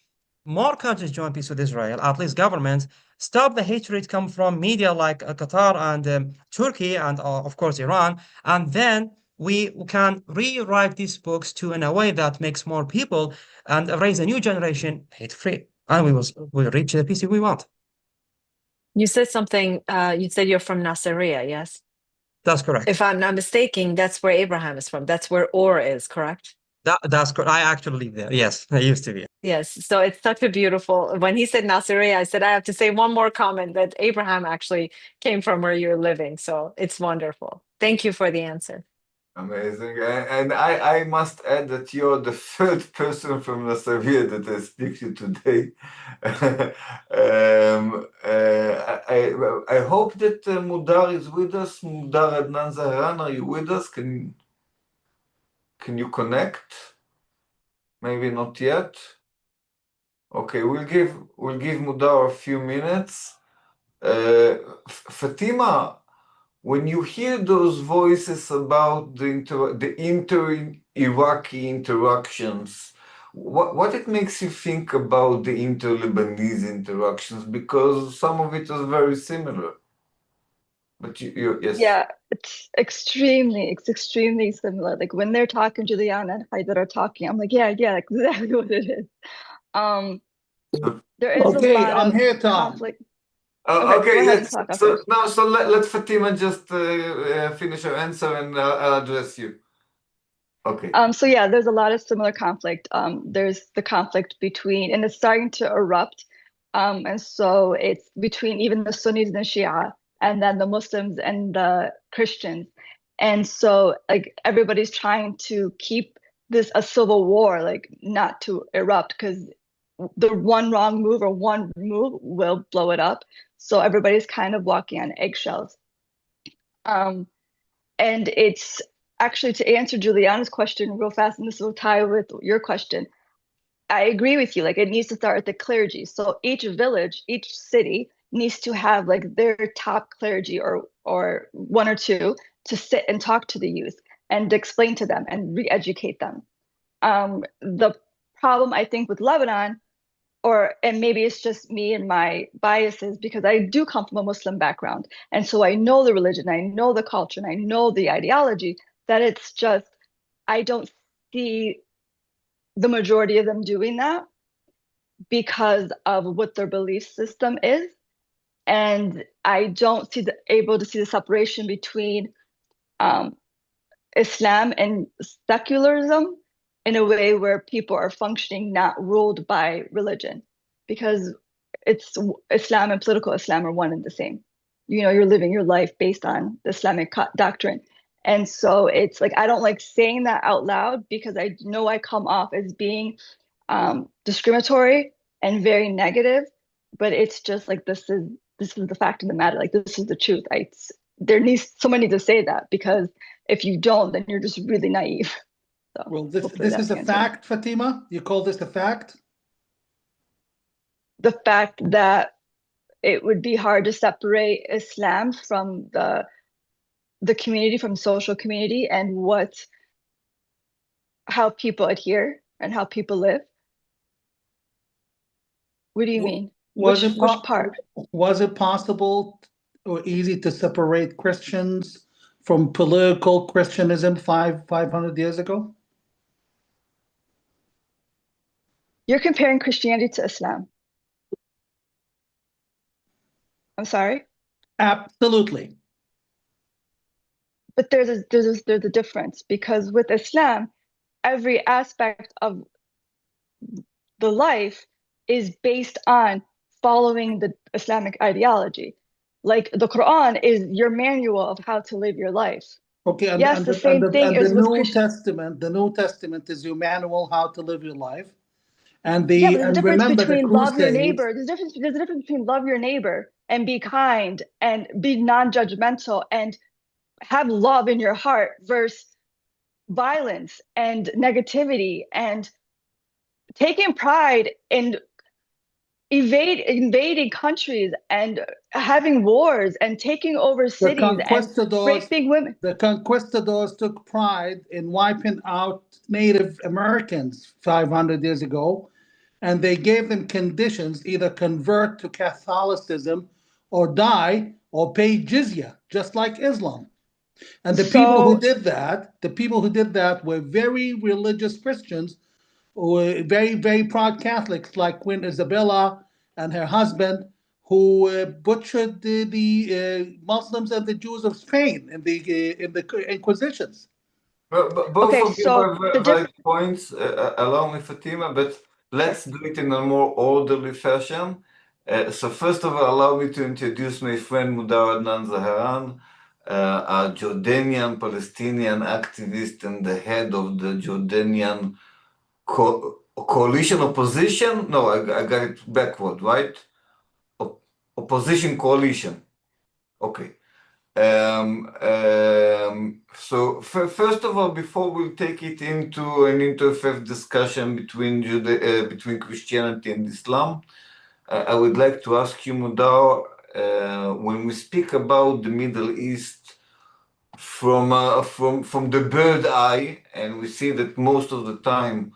more countries join peace with Israel, at least governments, stop the hatred come from media like Qatar and Turkey and of course Iran, and then we can rewrite these books in a way that makes more people and raise a new generation hate-free, and we'll reach the peace we want. You said something, you said you're from Nasiriyah, yes? That's correct. If I'm not mistaken, that's where Abraham is from. That's where Ur is, correct? That's correct. I actually live there. Yes, I used to be. Yes, so it's such a beautiful, when he said Nasiriyah, I said, I have to say one more comment that Abraham actually came from where you're living. So it's wonderful. Thank you for the answer. Amazing. And I must add that you're the third person from Nasiriyah that I speak to today. I hope that Mudar is with us. Mudar Adnan Zahran, are you with us? Can you connect? Maybe not yet. Okay, we'll give Mudar a few minutes. Fatima, when you hear those voices about the inter-Iraqi interactions, what it makes you think about the inter-Lebanese interactions? Because some of it is very similar. But yes. Yeah, it's extremely similar. Like when they're talking, Joshiana and Haidar are talking, I'm like, yeah, exactly what it is. There is a lot I'm of here, Tom. conflict. Okay, go ahead and talk first. So let Fatima just finish her answer and I'll address you. Okay. So yeah, there's a lot of similar conflict. There's the conflict between, and it's starting to erupt. And so it's between even the Sunnis and the Shia, and then the Muslims and the Christians. And so like everybody's trying to keep this a civil war, like not to erupt, because the one wrong move or one move will blow it up. So everybody's kind of walking on eggshells. And it's actually, to answer Joshiana's question real fast, and this will tie with your question, I agree with you. Like it needs to start with the clergy. So each village, each city needs to have like their top clergy or one or two to sit and talk to the youth and explain to them and re-educate them. The problem I think with Lebanon, and maybe it's just me and my biases, because I do come from a Muslim background. And so I know the religion, I know the culture, and I know the ideology, that it's just, I don't see the majority of them doing that because of what their belief system is. And I don't able to see the separation between Islam and secularism in a way where people are functioning not ruled by religion, because it's Islam and political Islam are one and the same. You know, you're living your life based on the Islamic doctrine. And so it's like, I don't like saying that out loud because I know I come off as being discriminatory and very negative, but it's just like, this is the fact of the matter. Like, this is the truth. Someone needs to say that, because if you don't, then you're just really naive. So well, this is a fact, Fatima? You call this a fact? The fact that it would be hard to separate Islam from the community, from social community, and how people adhere and how people live? What do you mean? Was Which part? Was it possible or easy to separate Christians from political Christianism 500 years ago? You're comparing Christianity to Islam. I'm sorry? Absolutely. But there's a difference, because with Islam, every aspect of the life is based on following the Islamic ideology. Like the Quran is your manual of how to live your life. Okay, and, Yes, and the the, same and the, thing and is the with New Christian. Testament. The New Testament is your manual how to live your life. And Yeah, but there's a and difference remember the between love your Crusades. neighbor. There's a difference between love your neighbor and be kind and be non-judgmental and have love in your heart versus violence and negativity and taking pride in invading countries and having wars and taking over The cities and conquistadors, raping women. the conquistadors took pride in wiping out Native Americans 500 years ago, and they gave them conditions: either convert to Catholicism or die or pay jizya, just like Islam. And the people who did that were very religious Christians who were very, very proud Catholics, like Queen Isabella and her husband, who butchered the Muslims and the Jews of Spain in the Inquisitions. But both Okay, of you so have the valid points, allow me, Fatima, but let's do it in a more orderly fashion. So first of all, allow me to introduce my friend Mudar Adnan Zaharan, a Jordanian Palestinian activist and the head of the Jordanian coalition opposition. No, I got it backward, right? Opposition coalition. Okay. So first of all, before we take it into an interfaith discussion between Christianity and Islam, I would like to ask you, Mudar, when we speak about the Middle East from the bird eye, and we see that most of the time,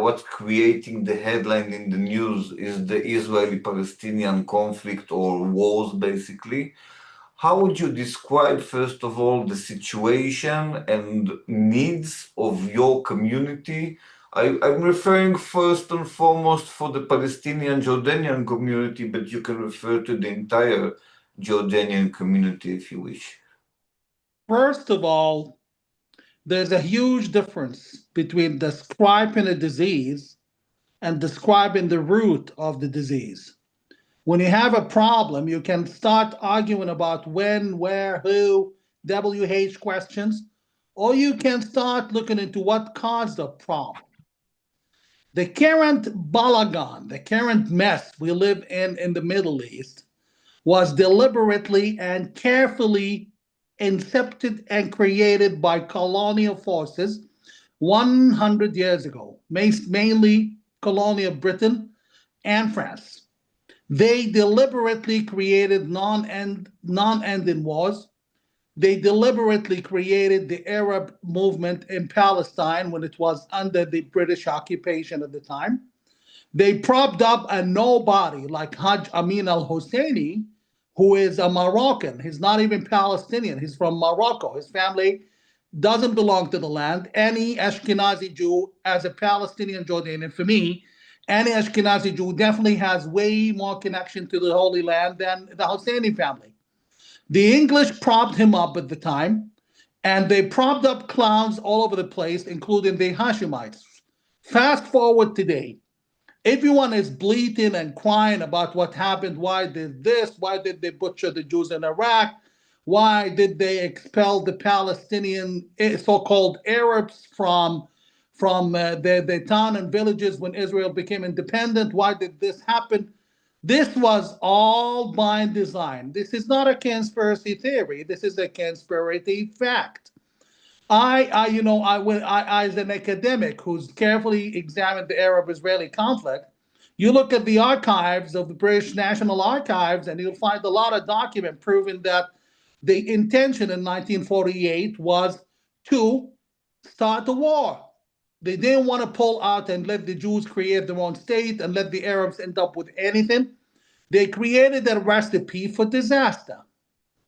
what's creating the headline in the news is the Israeli-Palestinian conflict or wars, basically. How would you describe, first of all, the situation and needs of your community? I'm referring first and foremost for the Palestinian Jordanian community, but you can refer to the entire Jordanian community if you wish. First of all, there's a huge difference between describing a disease and describing the root of the disease. When you have a problem, you can start arguing about when, where, who, WH questions, or you can start looking into what caused the problem. The current balagan, the current mess we live in the Middle East, was deliberately and carefully incepted and created by colonial forces 100 years ago, mainly colonial Britain and France. They deliberately created non-ending wars. They deliberately created the Arab movement in Palestine when it was under the British occupation at the time. They propped up a nobody like Hajj Amin al-Husseini, who is a Moroccan. He's not even Palestinian. He's from Morocco. His family doesn't belong to the land. Any Ashkenazi Jew, as a Palestinian Jordanian, for me, any Ashkenazi Jew definitely has way more connection to the Holy Land than the Husseini family. The English propped him up at the time, and they propped up clowns all over the place, including the Hashemites. Fast forward today, everyone is bleating and crying about what happened. Why did this? Why did they butcher the Jews in Iraq? Why did they expel the Palestinian so-called Arabs from their town and villages when Israel became independent? Why did this happen? This was all by design. This is not a conspiracy theory. This is a conspiracy fact. I as an academic who's carefully examined the Arab-Israeli conflict, you look at the archives of the British National Archives, and you'll find a lot of document proving that the intention in 1948 was to start a war. They didn't want to pull out and let the Jews create their own state and let the Arabs end up with anything. They created a recipe for disaster.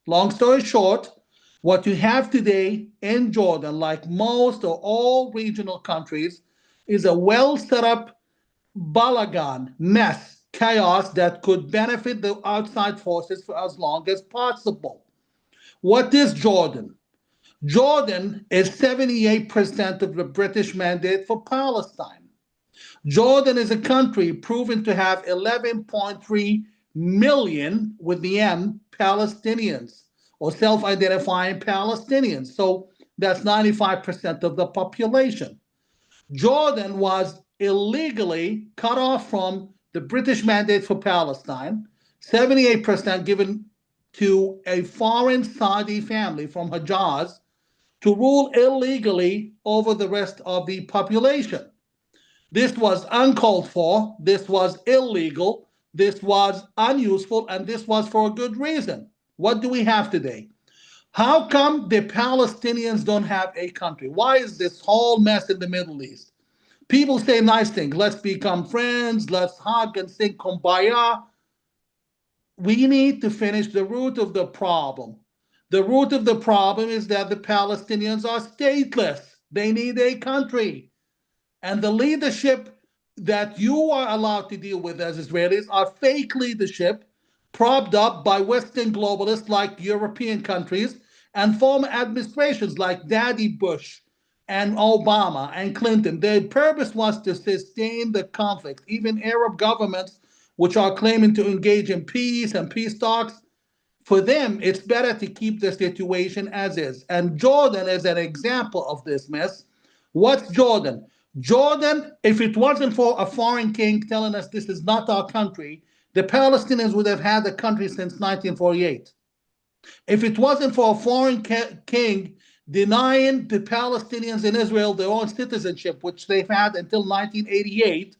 Long story short, what you have today in Jordan, like most or all regional countries, is a well set up balagan, mess, chaos that could benefit the outside forces for as long as possible. What is Jordan? Jordan is 78% of the British mandate for Palestine. Jordan is a country proven to have 11.3 million, with the M, Palestinians, or self-identifying Palestinians. So that's 95% of the population. Jordan was illegally cut off from the British mandate for Palestine, 78% given to a foreign Saudi family from Hijaz to rule illegally over the rest of the population. This was uncalled for, this was illegal, this was unuseful, and this was for a good reason. What do we have today? How come the Palestinians don't have a country? Why is this whole mess in the Middle East? People say nice things, let's become friends, let's hug and sing kumbaya. We need to finish the root of the problem. The root of the problem is that the Palestinians are stateless. They need a country. And the leadership that you are allowed to deal with as Israelis are fake leadership propped up by Western globalists like European countries and former administrations like Daddy Bush and Obama and Clinton. Their purpose was to sustain the conflict. Even Arab governments, which are claiming to engage in peace and peace talks, for them, it's better to keep the situation as is. And Jordan is an example of this mess. What's Jordan? Jordan, if it wasn't for a foreign king telling us this is not our country, the Palestinians would have had the country since 1948. If it wasn't for a foreign king denying the Palestinians in Israel their own citizenship, which they've had until 1988,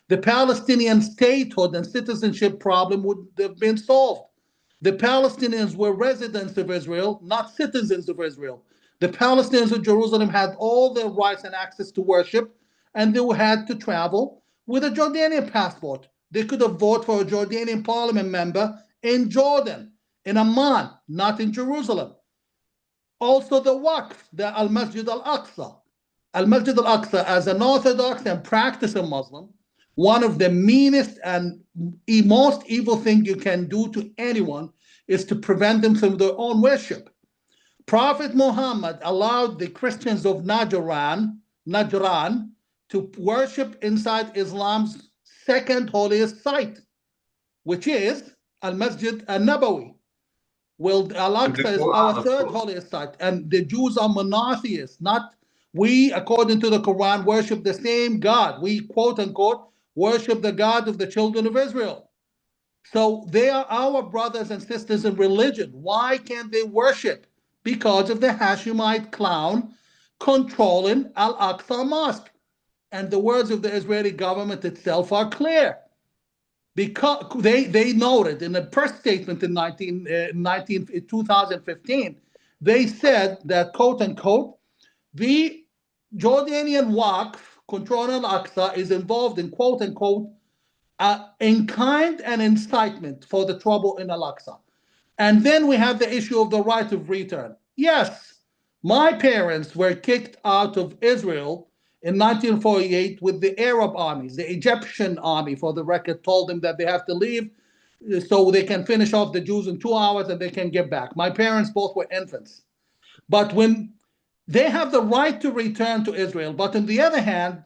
the Palestinian statehood and citizenship problem would have been solved. The Palestinians were residents of Israel, not citizens of Israel. The Palestinians of Jerusalem had all their rights and access to worship, and they had to travel with a Jordanian passport. They could have voted for a Jordanian parliament member in Jordan, in Amman, not in Jerusalem. Also the Waqf, the Al-Masjid Al-Aqsa. Al-Masjid Al-Aqsa, as an Orthodox and practicing Muslim, one of the meanest and most evil thing you can do to anyone is to prevent them from their own worship. Prophet Muhammad allowed the Christians of Najran to worship inside Islam's second holiest site, which is Al-Masjid Al-Nabawi. Well, Al-Aqsa is our third holiest site, and the Jews are monotheists. Not we, according to the Quran, worship the same God. We, quote unquote, worship the God of the children of Israel. So they are our brothers and sisters in religion. Why can't they worship? Because of the Hashemite clown controlling Al-Aqsa Mosque. And the words of the Israeli government itself are clear. Because they noted in a press statement in 2015, they said that, quote unquote, the Jordanian Waqf controlling Al-Aqsa is involved in, quote unquote, in kind and incitement for the trouble in Al-Aqsa. And then we have the issue of the right of return. Yes, my parents were kicked out of Israel in 1948 with the Arab armies. The Egyptian army, for the record, told them that they have to leave so they can finish off the Jews in 2 hours and they can get back. My parents both were infants. But when they have the right to return to Israel, but on the other hand,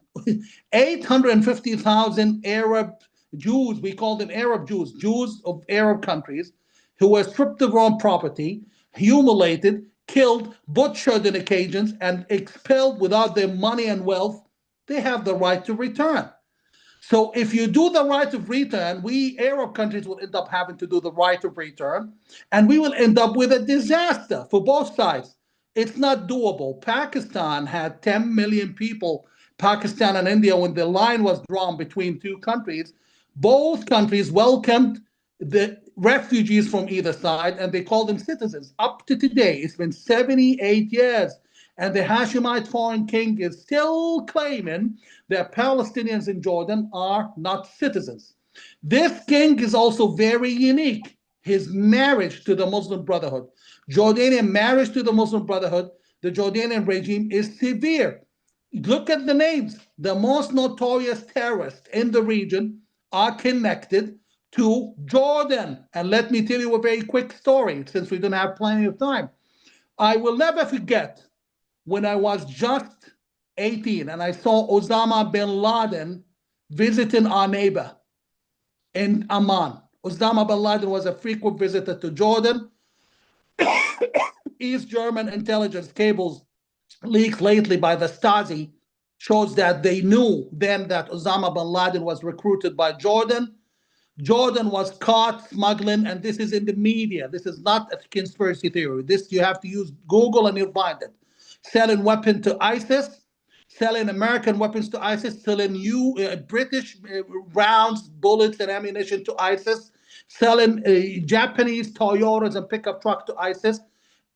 850,000 Arab Jews, we call them Arab Jews, Jews of Arab countries, who were stripped of their own property, humiliated, killed, butchered on occasions, and expelled without their money and wealth, they have the right to return. So if you do the right of return, we Arab countries will end up having to do the right of return, and we will end up with a disaster for both sides. It's not doable. Pakistan had 10 million people, Pakistan and India, when the line was drawn between two countries. Both countries welcomed the refugees from either side, and they called them citizens. Up to today, it's been 78 years, and the Hashemite foreign king is still claiming that Palestinians in Jordan are not citizens. This king is also very unique. His marriage to the Muslim Brotherhood, Jordanian marriage to the Muslim Brotherhood, the Jordanian regime is severe. Look at the names. The most notorious terrorists in the region are connected to Jordan. And let me tell you a very quick story, since we don't have plenty of time. I will never forget when I was just 18 and I saw Osama bin Laden visiting our neighbor in Amman. Osama bin Laden was a frequent visitor to Jordan. East German intelligence cables leaked lately by the Stasi shows that they knew then that Osama bin Laden was recruited by Jordan. Jordan was caught smuggling, and this is in the media. This is not a conspiracy theory. This, you have to use Google and you'll find it. Selling weapons to ISIS, selling American weapons to ISIS, selling British rounds, bullets, and ammunition to ISIS, selling Japanese Toyotas and pickup trucks to ISIS.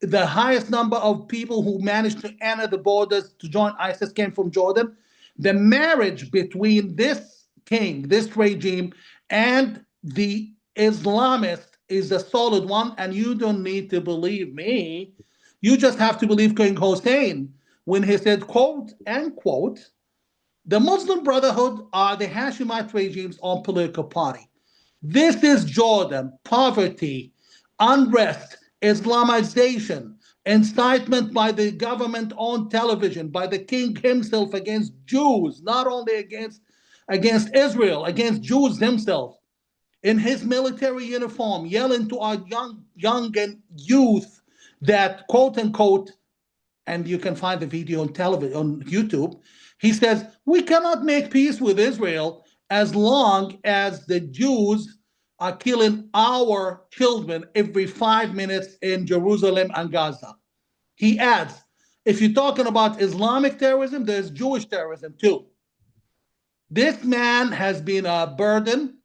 The highest number of people who managed to enter the borders to join ISIS came from Jordan. The marriage between this king, this regime, and the Islamist is a solid one, and you don't need to believe me. You just have to believe King Hussein when he said, quote, unquote, the Muslim Brotherhood are the Hashemite regime's own political party. This is Jordan, poverty, unrest, Islamization, incitement by the government on television, by the king himself against Jews, not only against Israel, against Jews themselves, in his military uniform, yelling to our young and youth that, quote unquote, and you can find the video on television, on YouTube, he says, we cannot make peace with Israel as long as the Jews are killing our children every 5 minutes in Jerusalem and Gaza. He adds, if you're talking about Islamic terrorism, there's Jewish terrorism too. This man has been a burden.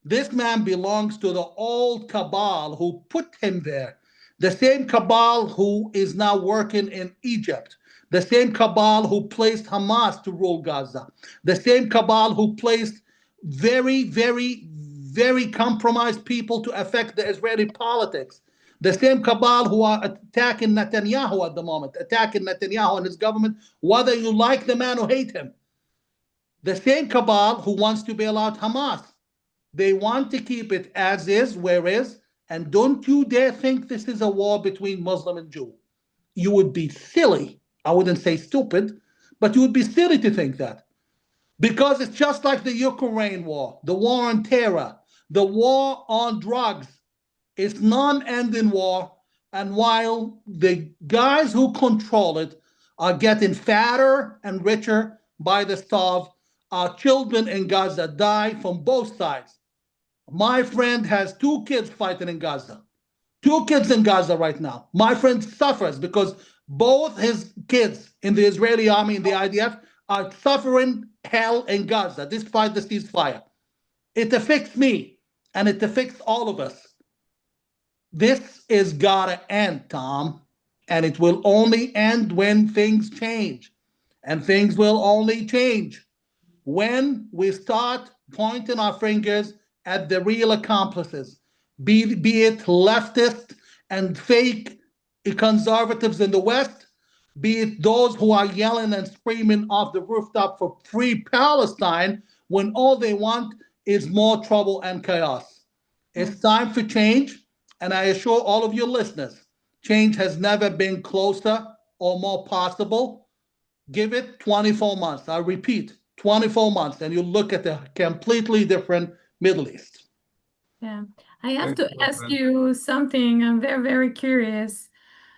This man belongs to the old cabal who put him there. The same cabal who is now working in Egypt. The same cabal who placed Hamas to rule Gaza. The same cabal who placed very, very, very compromised people to affect the Israeli politics. The same cabal who are attacking Netanyahu at the moment, attacking Netanyahu and his government, whether you like the man or hate him. The same cabal who wants to bail out Hamas. They want to keep it as is, where is, and don't you dare think this is a war between Muslim and Jew. You would be silly. I wouldn't say stupid, but you would be silly to think that. Because it's just like the Ukraine war, the war on terror, the war on drugs. It's non-ending war, and while the guys who control it are getting fatter and richer by the starve, our children in Gaza die from both sides. My friend has 2 kids fighting in Gaza. 2 kids in Gaza right now. My friend suffers because both his kids in the Israeli army and the IDF are suffering hell in Gaza despite the ceasefire. It affects me, and it affects all of us. This is gotta end, Tom, and it will only end when things change. And things will only change when we start pointing our fingers at the real accomplices, be it leftist and fake conservatives in the West, be it those who are yelling and screaming off the rooftop for free Palestine when all they want is more trouble and chaos. It's time for change, and I assure all of your listeners, change has never been closer or more possible. Give it 24 months. I repeat, 24 months, and you look at a completely different Middle East. Yeah, I have to ask you something. I'm very, very curious.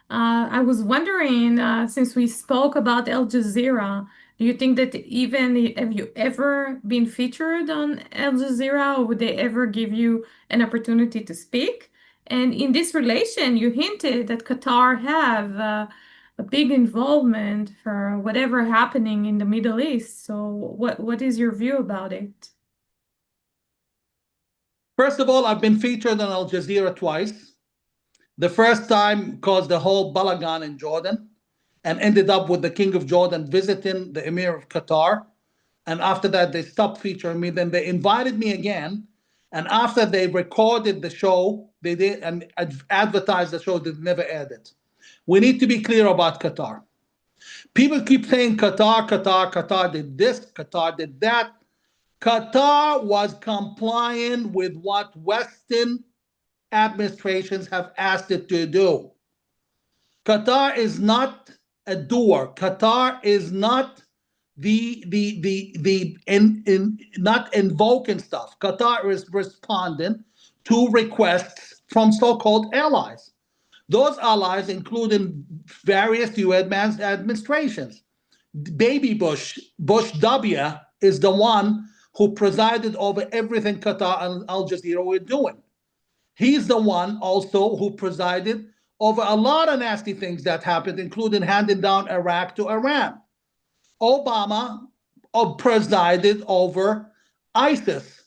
I was wondering, since we spoke about Al Jazeera, do you think that have you ever been featured on Al Jazeera, or would they ever give you an opportunity to speak? And in this relation, you hinted that Qatar have a big involvement for whatever happening in the Middle East. So what is your view about it? First of all, I've been featured on Al Jazeera twice. The first time caused the whole balagan in Jordan. and ended up with the King of Jordan visiting the Emir of Qatar. And after that, they stopped featuring me. Then they invited me again. And after they recorded the show, they did and advertised the show, they never aired it. We need to be clear about Qatar. People keep saying Qatar did this, Qatar did that. Qatar was complying with what Western administrations have asked it to do. Qatar is not a doer. Qatar is not not invoking stuff. Qatar is responding to requests from so-called allies. Those allies including various U.S. administrations. Baby Bush W, is the one who presided over everything Qatar and Al Jazeera were doing. He's the one also who presided over a lot of nasty things that happened, including handing down Iraq to Iran. Obama presided over ISIS.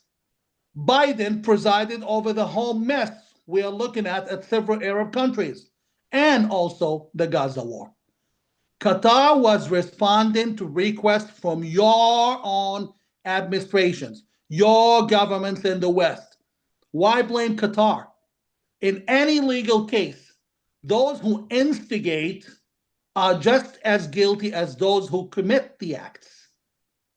Biden presided over the whole mess we are looking at several Arab countries, and also the Gaza war. Qatar was responding to requests from your own administrations, your governments in the West. Why blame Qatar? In any legal case, those who instigate are just as guilty as those who commit the acts.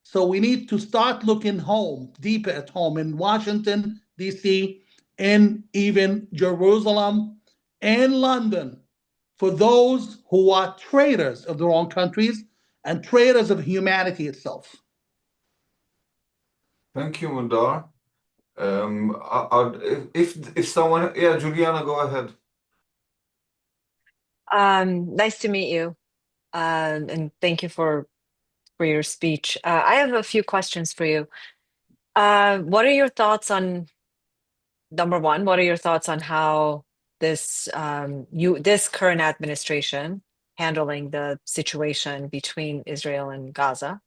So we need to start looking home, deeper at home in Washington, D.C., and even Jerusalem and London, for those who are traitors of their own countries and traitors of humanity itself. Thank you, Mudar. If someone, yeah, Jouliana, go ahead. Nice to meet you, and thank you for your speech. I have a few questions for you. What are your thoughts on, number one, what are your thoughts on how this current administration handling the situation between Israel and Gaza?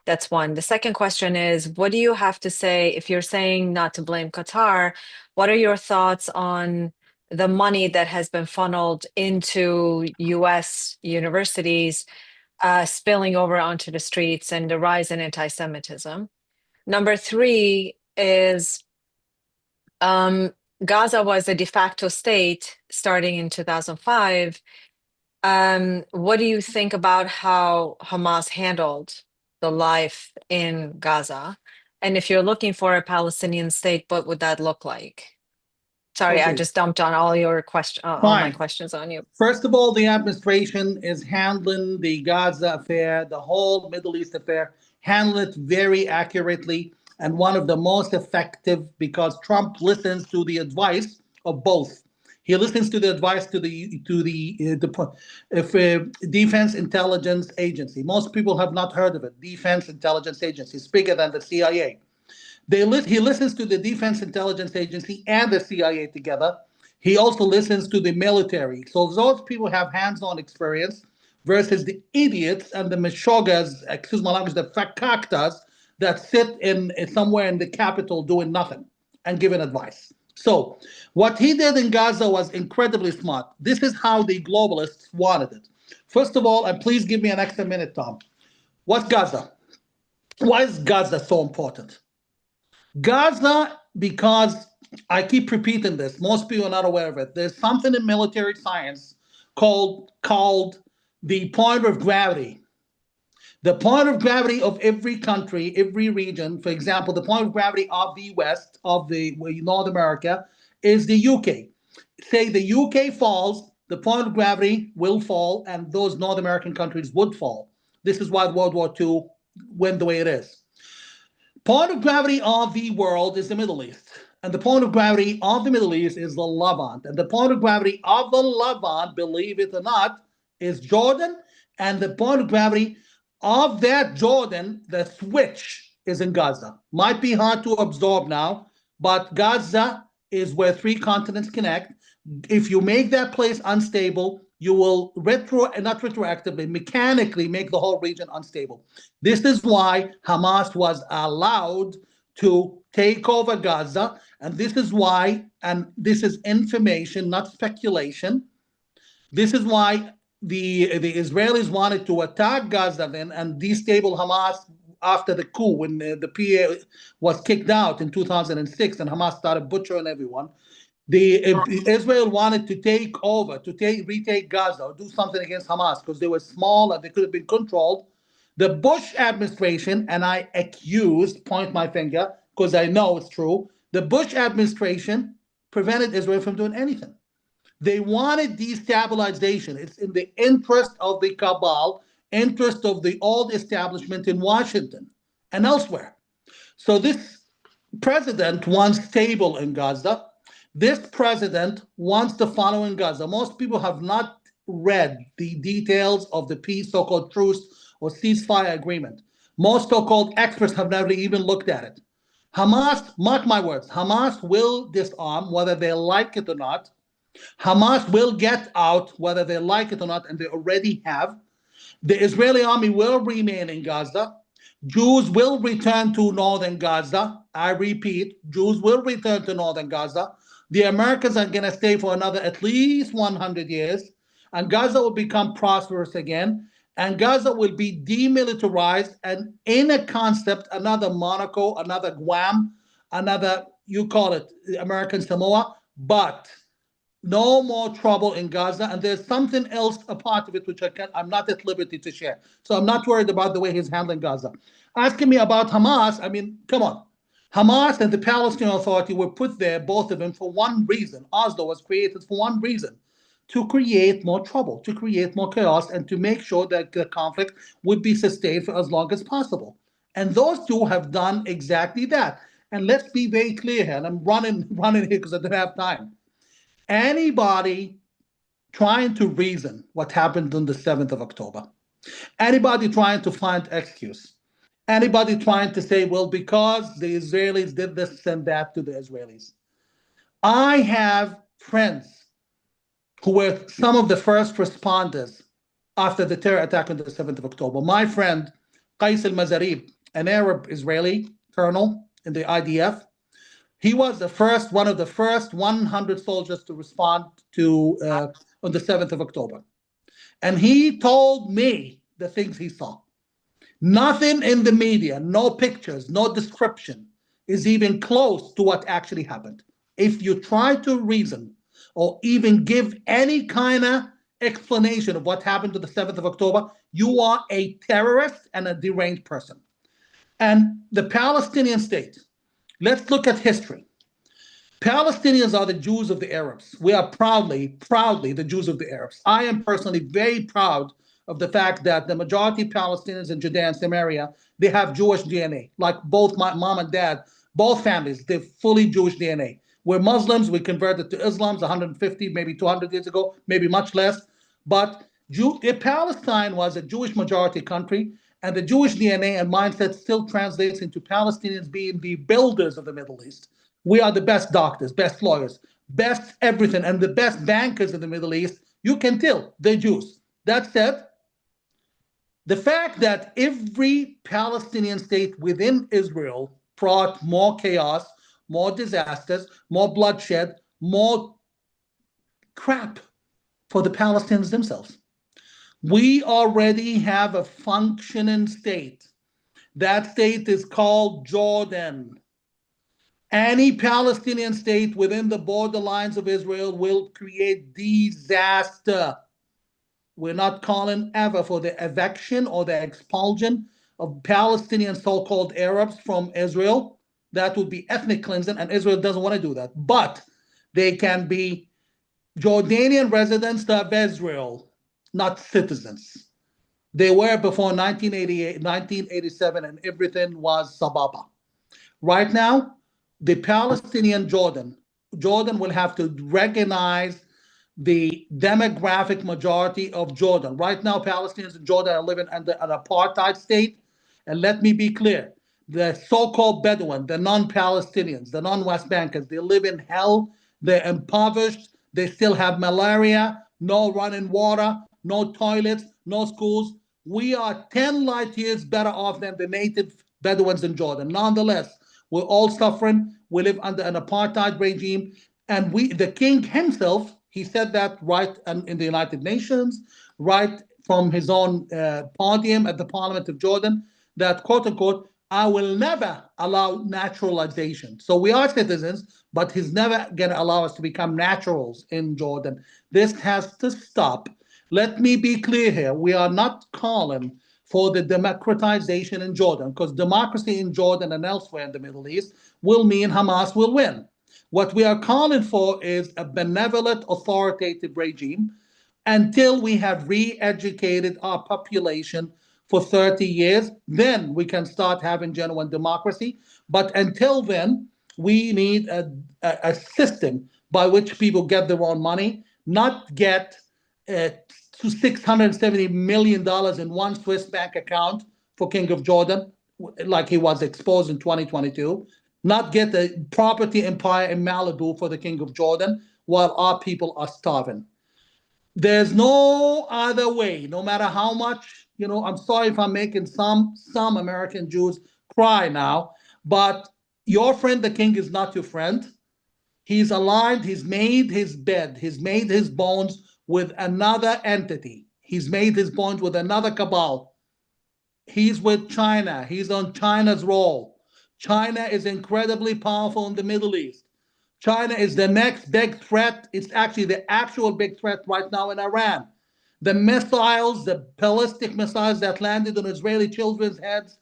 That's one. The second question is, what do you have to say, if you're saying not to blame Qatar, what are your thoughts on the money that has been funneled into US universities spilling over onto the streets and the rise in anti-Semitism? Number three is Gaza was a de facto state starting in 2005. What do you think about how Hamas handled the life in Gaza? And if you're looking for a Palestinian state, what would that look like? Sorry, Okay. I just dumped on all your all my questions on you. First of all, the administration is handling the Gaza affair, the whole Middle East affair, handle it very accurately, and one of the most effective, because Trump listens to the advice of both. He listens to the advice to the Defense Intelligence Agency. Most people have not heard of it. Defense Intelligence Agency. It's bigger than the CIA. He listens to the Defense Intelligence Agency and the CIA together. He also listens to the military. So those people have hands-on experience versus the idiots and the meshogas, excuse my language, the fakaktas that sit in somewhere in the capital doing nothing and giving advice. So what he did in Gaza was incredibly smart. This is how the globalists wanted it. First of all, and please give me an extra minute, Tom. What's Gaza? Why is Gaza so important? Gaza, because I keep repeating this, most people are not aware of it. There's something in military science called the point of gravity. The point of gravity of every country, every region, for example, the point of gravity of the West, of the North America, is the UK. Say the UK falls, the point of gravity will fall, and those North American countries would fall. This is why World War II went the way it is. Point of gravity of the world is the Middle East. And the point of gravity of the Middle East is the Levant. And the point of gravity of the Levant, believe it or not, is Jordan. And the point of gravity of that Jordan, the switch, is in Gaza. Might be hard to absorb now, but Gaza is where three continents connect. If you make that place unstable, you will not retroactively, mechanically make the whole region unstable. This is why Hamas was allowed to take over Gaza, and this is why, and this is information, not speculation, this is why the Israelis wanted to attack Gaza then and destabilize Hamas after the coup, when the PA was kicked out in 2006 and Hamas started butchering everyone. Israel wanted to take over, retake Gaza, or do something against Hamas because they were small and they could have been controlled. The Bush administration, and I point my finger because I know it's true, the Bush administration prevented Israel from doing anything. They wanted destabilization. It's in the interest of the cabal, interest of the old establishment in Washington and elsewhere. So this president wants stable in Gaza. This president wants to follow in Gaza. Most people have not read the details of the peace, so-called truce or ceasefire agreement. Most so-called experts have never even looked at it. Hamas, mark my words, Hamas will disarm whether they like it or not. Hamas will get out whether they like it or not, and they already have. The Israeli army will remain in Gaza. Jews will return to northern Gaza. I repeat, Jews will return to northern Gaza. The Americans are going to stay for another at least 100 years, and Gaza will become prosperous again, and Gaza will be demilitarized, and in a concept, another Monaco, another Guam, another, you call it American Samoa, but no more trouble in Gaza. And there's something else, a part of it, which I'm not at liberty to share. So I'm not worried about the way he's handling Gaza. Asking me about Hamas, I mean, come on. Hamas and the Palestinian Authority were put there, both of them, for one reason. Oslo was created for one reason: to create more trouble, to create more chaos, and to make sure that the conflict would be sustained for as long as possible. And those two have done exactly that. And let's be very clear here, and I'm running here because I don't have time. Anybody trying to reason what happened on the 7th of October, anybody trying to find excuse, anybody trying to say, well, because the Israelis did this and that to the Israelis. I have friends who were some of the first responders after the terror attack on the 7th of October. My friend, Qais al-Mazarib, an Arab Israeli colonel in the IDF, he was one of the first 100 soldiers to respond to on the 7th of October. And he told me the things he saw. Nothing in the media, no pictures, no description is even close to what actually happened. If you try to reason or even give any kind of explanation of what happened to the 7th of October, you are a terrorist and a deranged person. And the Palestinian state, let's look at history. Palestinians are the Jews of the Arabs. We are proudly the Jews of the Arabs. I am personally very proud of the fact that the majority of Palestinians in Judea and Samaria, they have Jewish DNA. Like both my mom and dad, both families, they're fully Jewish DNA. We're Muslims, we converted to Islam 150, maybe 200 years ago, maybe much less. But Palestine was a Jewish majority country, and the Jewish DNA and mindset still translates into Palestinians being the builders of the Middle East. We are the best doctors, best lawyers, best everything, and the best bankers in the Middle East. You can tell they're Jews. That said, the fact that every Palestinian state within Israel brought more chaos, more disasters, more bloodshed, more crap for the Palestinians themselves. We already have a functioning state. That state is called Jordan. Any Palestinian state within the borderlines of Israel will create disaster. We're not calling ever for the eviction or the expulsion of Palestinian so-called Arabs from Israel. That would be ethnic cleansing, and Israel doesn't want to do that. But they can be Jordanian residents of Israel, not citizens. They were before 1988, 1987, and everything was sababa. Right now, the Palestinian Jordan will have to recognize the demographic majority of Jordan. Right now, Palestinians in Jordan are living under an apartheid state. And let me be clear, the so-called Bedouin, the non-Palestinians, the non-West Bankers, they live in hell, they're impoverished, they still have malaria, no running water, no toilets, no schools. We are 10 light years better off than the native Bedouins in Jordan. Nonetheless, we're all suffering. We live under an apartheid regime. And the king himself, he said that right in the United Nations. right from his own podium at the Parliament of Jordan that, quote unquote, I will never allow naturalization. So we are citizens, but he's never going to allow us to become naturals in Jordan. This has to stop. Let me be clear here. We are not calling for the democratization in Jordan, because democracy in Jordan and elsewhere in the Middle East will mean Hamas will win. What we are calling for is a benevolent, authoritative regime until we have re-educated our population for 30 years. Then we can start having genuine democracy. But until then, we need a system by which people get their own money, not get to $670 million in one Swiss bank account for King of Jordan, like he was exposed in 2022, not get a property empire in Malibu for the King of Jordan while our people are starving. There's no other way, no matter how much, I'm sorry if I'm making some American Jews cry now, but your friend, the king, is not your friend. He's aligned, he's made his bed, he's made his bones with another entity. He's made his bones with another cabal. He's with China, he's on China's role. China is incredibly powerful in the Middle East. China is the next big threat. It's actually the actual big threat right now in Iran. The missiles, the ballistic missiles that landed on Israeli children's heads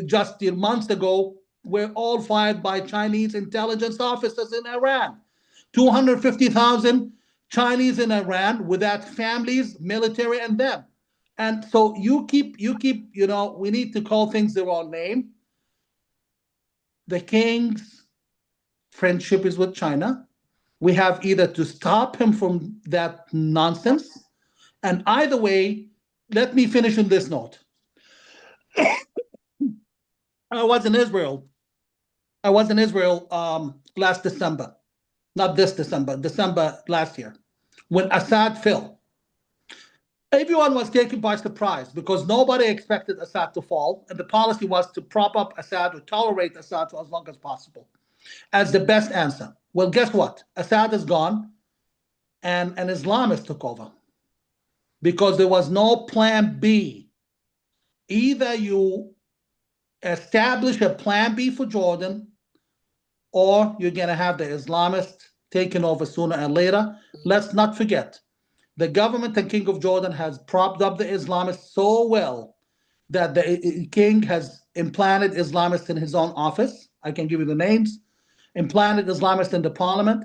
just months ago were all fired by Chinese intelligence officers in Iran. 250,000 Chinese in Iran without families, military, and them. And so you keep, we need to call things their own name. The king's friendship is with China. We have either to stop him from that nonsense, and either way, let me finish on this note. I was in Israel last December, not this December, December last year, when Assad fell. Everyone was taken by surprise because nobody expected Assad to fall, and the policy was to prop up Assad or tolerate Assad for as long as possible as the best answer. Well, guess what? Assad is gone, and an Islamist took over because there was no plan B. Either you establish a plan B for Jordan, or you're going to have the Islamists taken over sooner and later. Let's not forget, the government and King of Jordan has propped up the Islamists so well that the king has implanted Islamists in his own office. I can give you the names. Implanted Islamists in the parliament,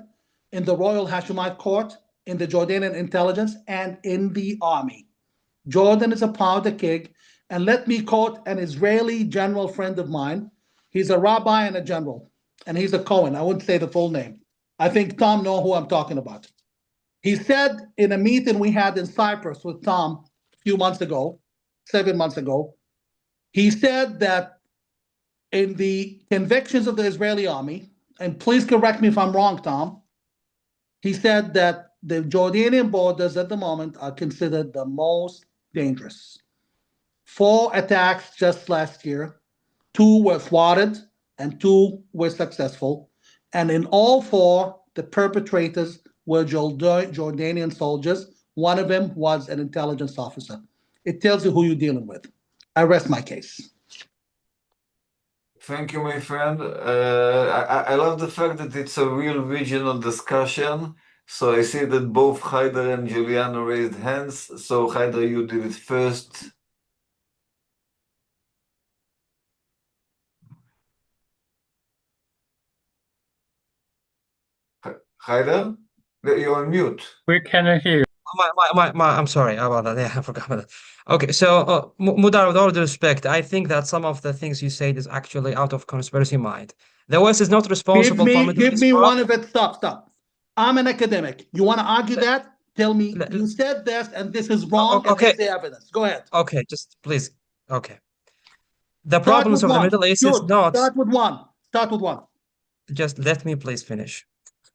in the royal Hashemite court, in the Jordanian intelligence, and in the army. Jordan is a powder keg. And let me quote an Israeli general friend of mine. He's a rabbi and a general, and he's a Cohen. I wouldn't say the full name. I think Tom knows who I'm talking about. He said in a meeting we had in Cyprus with Tom a few months ago, 7 months ago, he said that in the convictions of the Israeli army, and please correct me if I'm wrong, Tom, he said that the Jordanian borders at the moment are considered the most dangerous. 4 attacks just last year, 2 were thwarted and 2 were successful. And in all 4, the perpetrators were Jordanian soldiers. One of them was an intelligence officer. It tells you who you're dealing with. I rest my case. Thank you, my friend. I love the fact that it's a real regional discussion. So I see that both Haider and Joliana raised hands. So Haider, you did it first. Haider, you're on mute. We cannot hear you. I'm sorry about that. Yeah, I forgot about that. Okay, so Mudar, with all due respect, I think that some of the things you said is actually out of conspiracy mind. The West is not responsible for Middle Give East me problem. one of it. Stop. I'm an academic. You want to argue that? Tell me, you said this and this is wrong, and here's the evidence. Go ahead. Okay, just please. Okay. The problems of the Middle East is not... Start with one. Just let me please finish.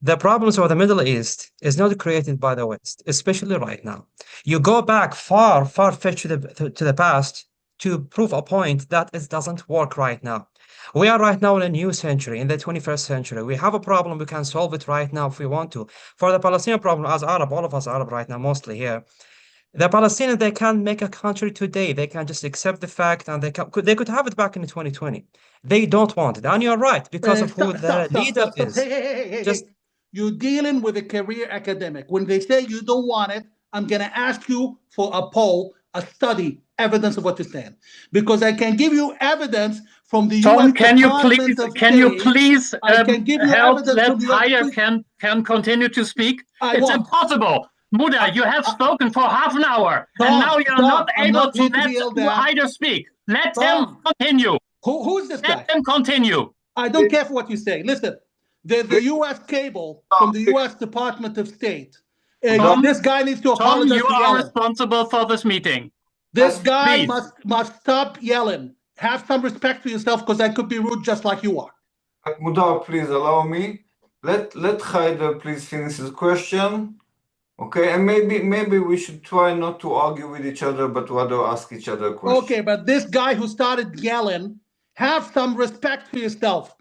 The problems of the Middle East is not created by the West, especially right now. You go back far-fetched to the past to prove a point that it doesn't work right now. We are right now in a new century, in the 21st century. We have a problem, we can solve it right now if we want to. For the Palestinian problem, as Arab, all of us Arab right now, mostly here, The Palestinians, they can't make a country today. They can just accept the fact, and they could have it back in 2020. They don't want it. And you're right, because of who the leader is. Hey. Just You're dealing with a career academic. When they say you don't want it, I'm going to ask you for a poll, a study, evidence of what you're saying. Because I can give you evidence from the Tom, U.S. can you Department of please I can give you help evidence that from the U.S. Haya can continue to speak? I It's won't. impossible. Muda, you have spoken for half an hour, Tom, and now you're Tom, not I'm able not to here to let be yelled at. Haider speak. Let him Tom. continue. Who's this guy? Let him continue. I don't care for what you say. Listen, there's the U.S. cable from the U.S. Department of State. Tom, This guy needs to Tom, apologize you for are yelling. responsible for this meeting. This guy Please. must stop yelling. Have some respect for yourself, because I could be rude just like you are. Mudar, please allow me. Let Haider please finish his question. Okay, and maybe we should try not to argue with each other, but rather ask each other questions. Okay, but this guy who started yelling, have some respect for yourself.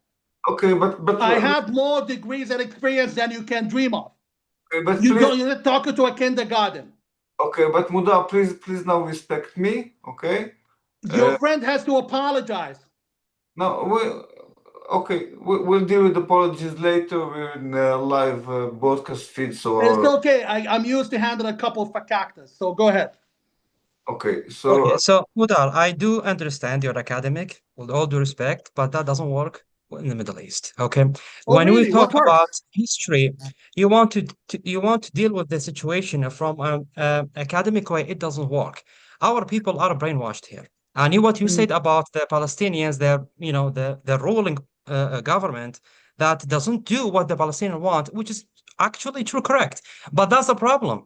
Okay, but I have more degrees and experience than you can dream of. okay, but You're talking to a kindergarten. Okay, but Mudar, please now respect me. Okay. Your friend has to apologize. No, we'll deal with apologies later. We're in a live broadcast feed, so It's okay. I'm used to handling a couple of fakaktas, so go ahead. okay. so Mudar, I do understand you're academic, with all due respect, but that doesn't work in the Middle East. Okay, when we talk about history, you want to deal with the situation from an academic way. It doesn't work. Our people are brainwashed here. I knew what you said about the Palestinians, the ruling government that doesn't do what the Palestinians want, which is actually true, correct. But that's the problem.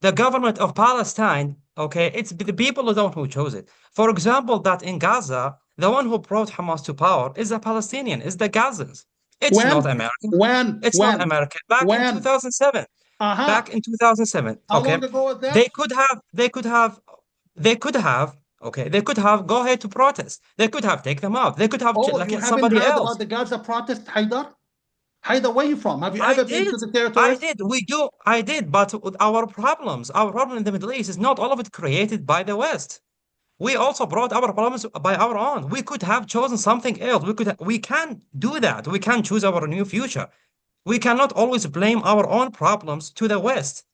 The government of Palestine, okay, it's the people who chose it. For example, that in Gaza, the one who brought Hamas to power is a Palestinian, is the Gazans. It's not American. It's not American. Back in 2007. Back in 2007. How okay. long ago was that? They could have go ahead to protest. They could have take them out. They could have you somebody haven't heard else. about the Gaza protest, Haider? Haider, where are you from? Have you ever been to the territory? I did, but our problem in the Middle East is not all of it created by the West. We also brought our problems by our own. We could have chosen something else. We can do that. We can choose our new future. We cannot always blame our own problems to the West.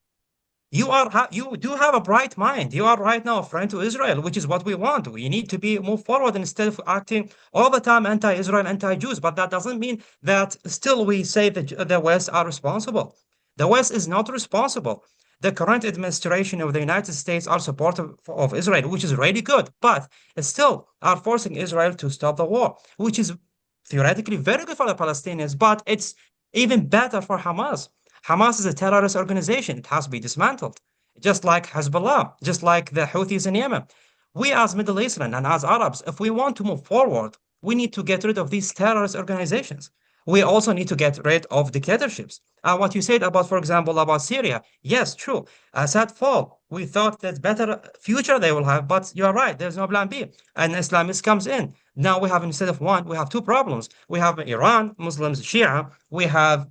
You do have a bright mind. You are right now a friend to Israel, which is what we want. We need to move forward instead of acting all the time anti-Israel, anti-Jews. But that doesn't mean that still we say that the West are responsible. The West is not responsible. The current administration of the United States are supportive of Israel, which is really good, but still are forcing Israel to stop the war, which is theoretically very good for the Palestinians, but it's even better for Hamas. Hamas is a terrorist organization. It has to be dismantled, just like Hezbollah, just like the Houthis in Yemen. We as Middle Eastern and as Arabs, if we want to move forward, we need to get rid of these terrorist organizations. We also need to get rid of dictatorships. And what you said about, for example, about Syria, yes, true. Assad fall. We thought that better future they will have, but you're right, there's no plan B. And Islamist comes in. Now we have, instead of one, we have two problems. We have Iran, Muslims, Shia. We have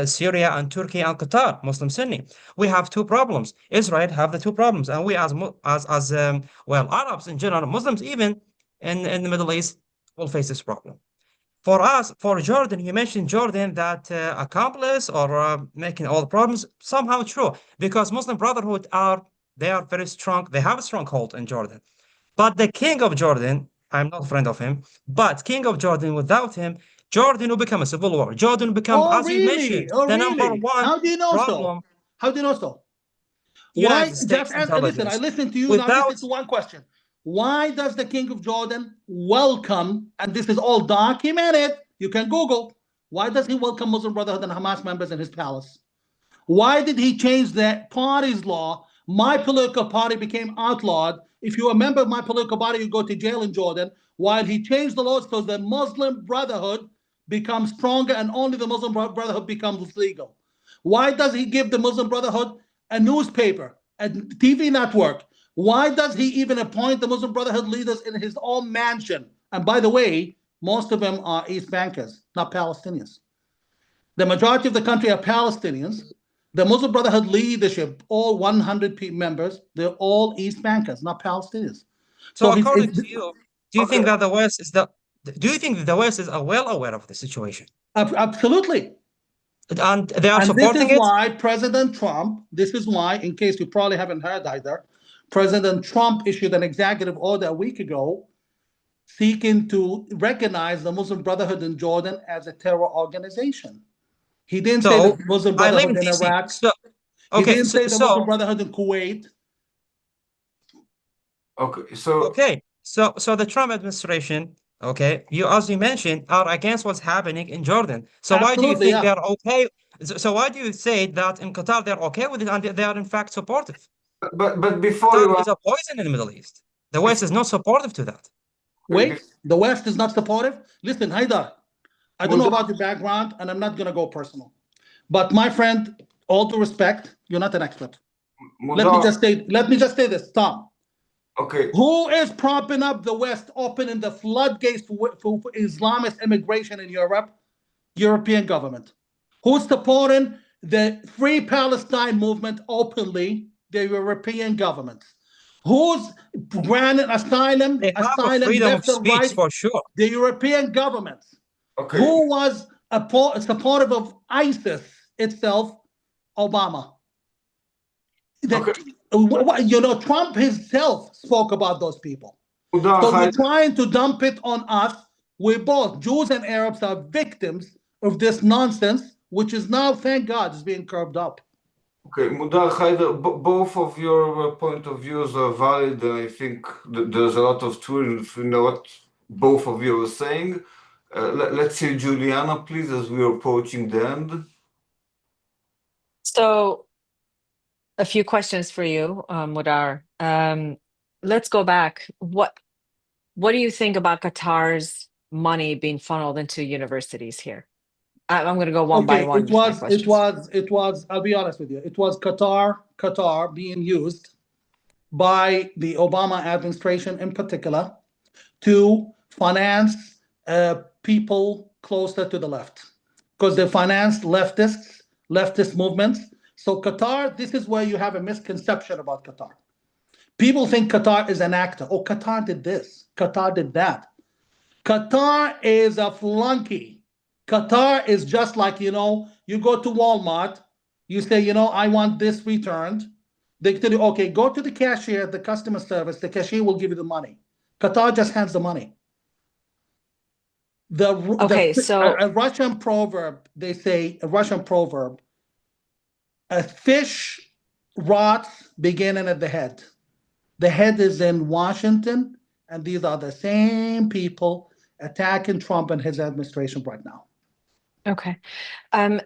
Syria and Turkey and Qatar, Muslim Sunni. We have two problems. Israel have the two problems, and we as Arabs in general, Muslims even in the Middle East will face this problem. For us, for Jordan, you mentioned Jordan that accomplice or making all the problems, somehow true, because Muslim Brotherhood they are very strong. They have a stronghold in Jordan. But the king of Jordan, I'm not a friend of him, but king of Jordan, without him, Jordan will become a civil war. Jordan will become, as you mentioned, the number one How do you know problem. so? How do you know so? United States intelligence. Listen, I listened to you. Now listen to one question. Why does the king of Jordan welcome, and this is all documented, you can Google, why does he welcome Muslim Brotherhood and Hamas members in his palace? Why did he change the party's law? My political party became outlawed. If you're a member of my political party, you go to jail in Jordan. While he changed the laws so the Muslim Brotherhood becomes stronger and only the Muslim Brotherhood becomes legal. Why does he give the Muslim Brotherhood a newspaper, a TV network? Why does he even appoint the Muslim Brotherhood leaders in his own mansion? And by the way, most of them are East Bankers, not Palestinians. The majority of the country are Palestinians. The Muslim Brotherhood leadership, all 100 members, they're all East Bankers, not Palestinians. So according to you, do you think that the West is well aware of the situation? Absolutely. And they are And supporting this is it? why President Trump, this is why, in case you probably haven't heard either, President Trump issued an executive order a week ago seeking to recognize the Muslim Brotherhood in Jordan as a terror organization. He didn't say the Muslim I live Brotherhood in DC. Iraq. Okay, He didn't say the Muslim Brotherhood in Kuwait. Okay, so okay, so the Trump administration, okay, as you mentioned, are against what's happening in Jordan. So why do you Absolutely, think yeah. they're okay? So why do you say that in Qatar they're okay with it and they are in fact supportive? but before Qatar you is a poison in the Middle East. The West is not supportive to that. Wait, the West is not supportive? Listen, Haidar, I don't know about your background, and I'm not going to go personal. But my friend, all due respect, you're not an expert. Let me just say this, Tom. Okay. Who is propping up the West, opening the floodgates for Islamist immigration in Europe? European government. Who's supporting the Free Palestine movement openly? The European government. Who's granting asylum? They have a freedom of speech right? for sure. The European government. Okay. Who was supportive of ISIS itself? Obama. You know, Trump himself spoke about those people. So we're trying to dump it on us. We both, Jews and Arabs, are victims of this nonsense, which is now, thank God, is being curbed up. Okay, Mudar Haider, both of your point of views are valid, and I think there's a lot of truth in what both of you are saying. Let's see, Juliana, please, as we are approaching the end. So, a few questions for you, Mudar. Let's go back. What do you think about Qatar's money being funneled into universities here? I'm going to go one by one. It was. I'll be honest with you. It was Qatar being used by the Obama administration in particular to finance people closer to the left, because they financed leftist movements. So Qatar, this is where you have a misconception about Qatar. People think Qatar is an actor. Oh, Qatar did this. Qatar did that. Qatar is a flunky. Qatar is just like, you know, you go to Walmart, you say, you know, I want this returned. They tell you, okay, go to the cashier, the customer service, the cashier will give you the money. Qatar just hands the money. A Russian proverb, they say, a fish rots beginning at the head. The head is in Washington, and these are the same people attacking Trump and his administration right now. Okay.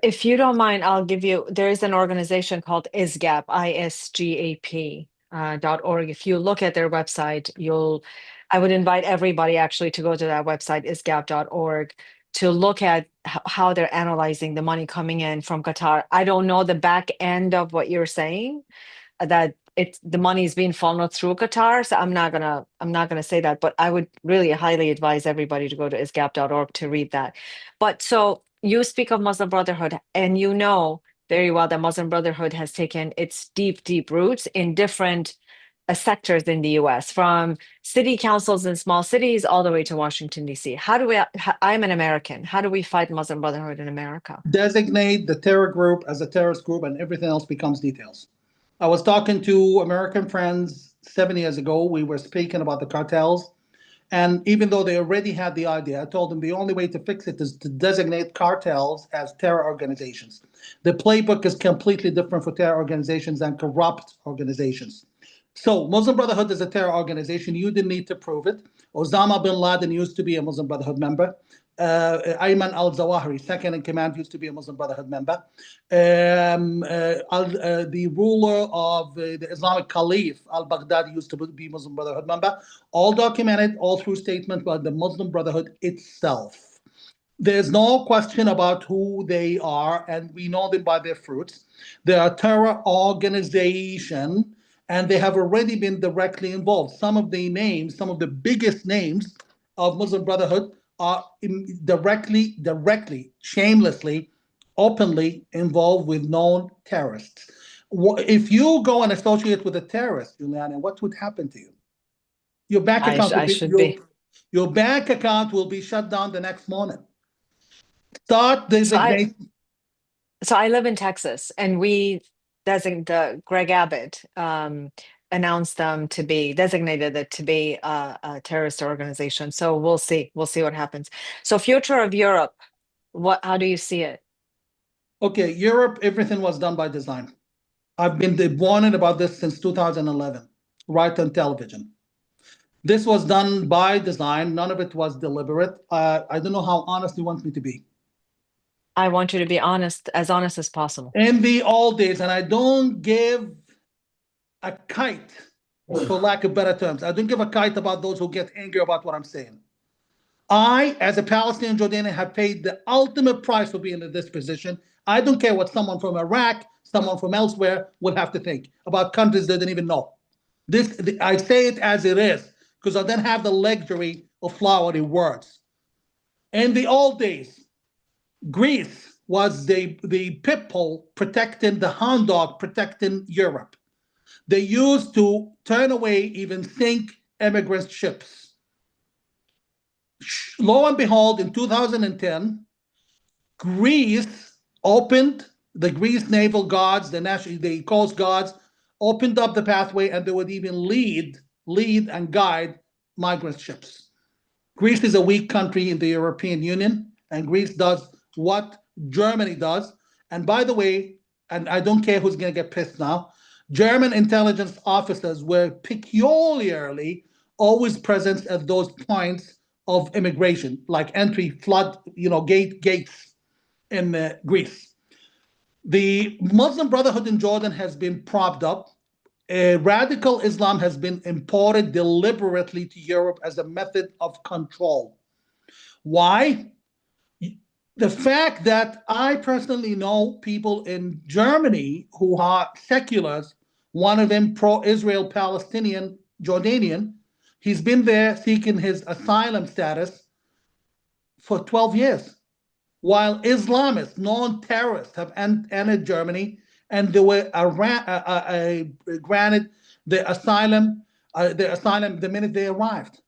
If you don't mind, I'll give you, there is an organization called ISGAP, ISGAP.org. If you look at their website, I would invite everybody actually to go to that website, isgap.org, to look at how they're analyzing the money coming in from Qatar. I don't know the back end of what you're saying, that the money is being funneled through Qatar. So I'm not gonna say that, but I would really highly advise everybody to go to isgap.org to read that. But so you speak of Muslim Brotherhood, and you know very well that Muslim Brotherhood has taken its deep roots in different sectors in the US, from city councils in small cities all the way to Washington, D.C. I'm an American. How do we fight Muslim Brotherhood in America? Designate the terror group as a terrorist group, and everything else becomes details. I was talking to American friends 7 years ago. We were speaking about the cartels. And even though they already had the idea, I told them the only way to fix it is to designate cartels as terror organizations. The playbook is completely different for terror organizations than corrupt organizations. So Muslim Brotherhood is a terror organization. You didn't need to prove it. Osama bin Laden used to be a Muslim Brotherhood member. Ayman al-Zawahiri, second in command, used to be a Muslim Brotherhood member. The ruler of the Islamic Caliph, al-Baghdadi, used to be Muslim Brotherhood member. All documented, all through statements by the Muslim Brotherhood itself. There's no question about who they are, and we know them by their fruits. They are a terror organization, and they have already been directly involved. Some of the biggest names of Muslim Brotherhood are directly, shamelessly openly involved with known terrorists. If you go and associate with a terrorist, Juliana, what would happen to you? Your bank account your bank account will be shut down the next morning. Start designating. So I live in Texas, and we Greg Abbott announced them to be designated it to be a terrorist organization. So we'll see what happens. So future of Europe, how do you see it? Okay, Europe, everything was done by design. I've been warning about this since 2011, right on television. This was done by design. None of it was deliberate. I don't know how honest you want me to be. I want you to be honest as possible. In the old days, and I don't give a kite, for lack of better terms. I don't give a kite about those who get angry about what I'm saying. I, as a Palestinian Jordanian, have paid the ultimate price for being in this position. I don't care what someone from Iraq, someone from elsewhere would have to think about countries they didn't even know. I say it as it is, because I don't have the luxury of flowery words. In the old days, Greece was the pit bull protecting the hound dog, protecting Europe. They used to turn away, even sink immigrant ships. Lo and behold, in 2010, Greece opened, the Greece Naval Guards, the Coast Guards, opened up the pathway, and they would even lead and guide migrant ships. Greece is a weak country in the European Union, and Greece does what Germany does. And by the way, and I don't care who's going to get pissed now, German intelligence officers were peculiarly always present at those points of immigration, like entry, flood, gates in Greece. The Muslim Brotherhood in Jordan has been propped up. Radical Islam has been imported deliberately to Europe as a method of control. Why? The fact that I personally know people in Germany who are seculars, one of them pro-Israel Palestinian Jordanian, he's been there seeking his asylum status for 12 years, while Islamists, non-terrorists, have entered Germany, and they were granted the asylum the minute they arrived.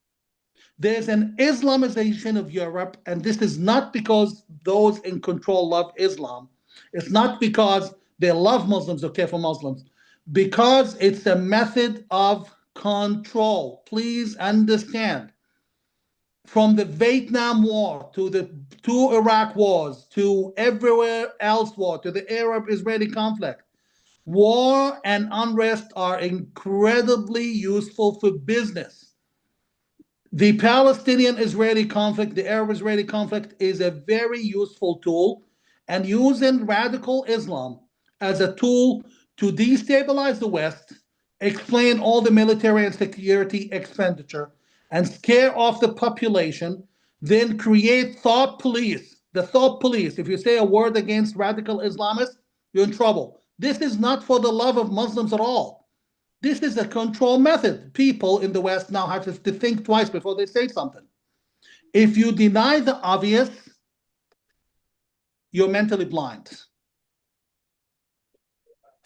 There's an Islamization of Europe, and this is not because those in control love Islam. It's not because they love Muslims or care for Muslims, because it's a method of control. Please understand. From the Vietnam War to the two Iraq wars to everywhere else war, to the Arab-Israeli conflict, war and unrest are incredibly useful for business. The Palestinian-Israeli conflict, the Arab-Israeli conflict, is a very useful tool, and using radical Islam as a tool to destabilize the West, explain all the military and security expenditure, and scare off the population, then create thought police. The thought police, if you say a word against radical Islamists, you're in trouble. This is not for the love of Muslims at all. This is a control method. People in the West now have to think twice before they say something. If you deny the obvious, you're mentally blind.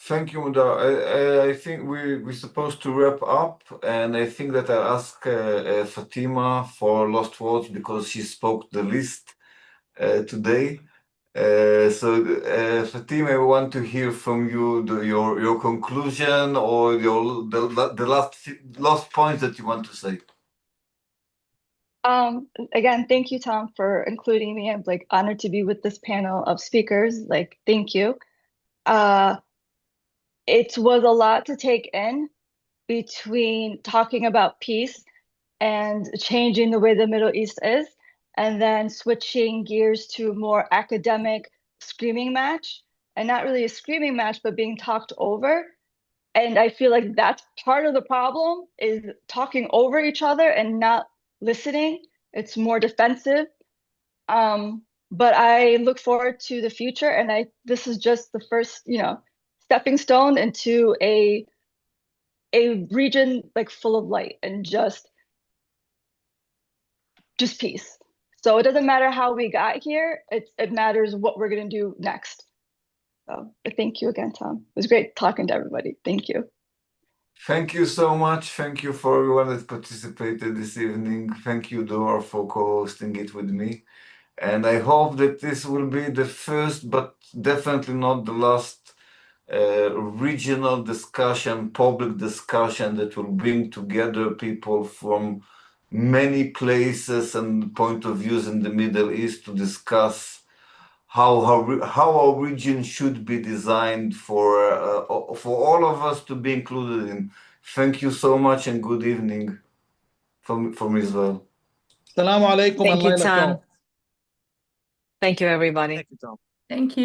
Thank you, Mudar. I think we're supposed to wrap up, and I think that I'll ask Fatima for last words because she spoke the least today. Fatima, I want to hear from you your conclusion or the last point that you want to say. Again, thank you, Tom, for including me. I'm honored to be with this panel of speakers. Thank you. It was a lot to take in between talking about peace and changing the way the Middle East is, and then switching gears to a more academic screaming match, and not really a screaming match, but being talked over. And I feel like that's part of the problem, is talking over each other and not listening. It's more defensive. But I look forward to the future, and this is just the first, stepping stone into a region full of light and just peace. So it doesn't matter how we got here, it matters what we're going to do next. So thank you again, Tom. It was great talking to everybody. Thank you. Thank you so much. Thank you for everyone that participated this evening. Thank you, Dora, for co-hosting it with me. And I hope that this will be the first, but definitely not the last, regional discussion, public discussion that will bring together people from many places and point of views in the Middle East to discuss how our region should be designed for all of us to be included in. Thank you so much and good evening from Israel. Assalamu alaikum. Thank you, Allah Tom. ilakum. Thank you, everybody. Thank you, Tom. Thank you.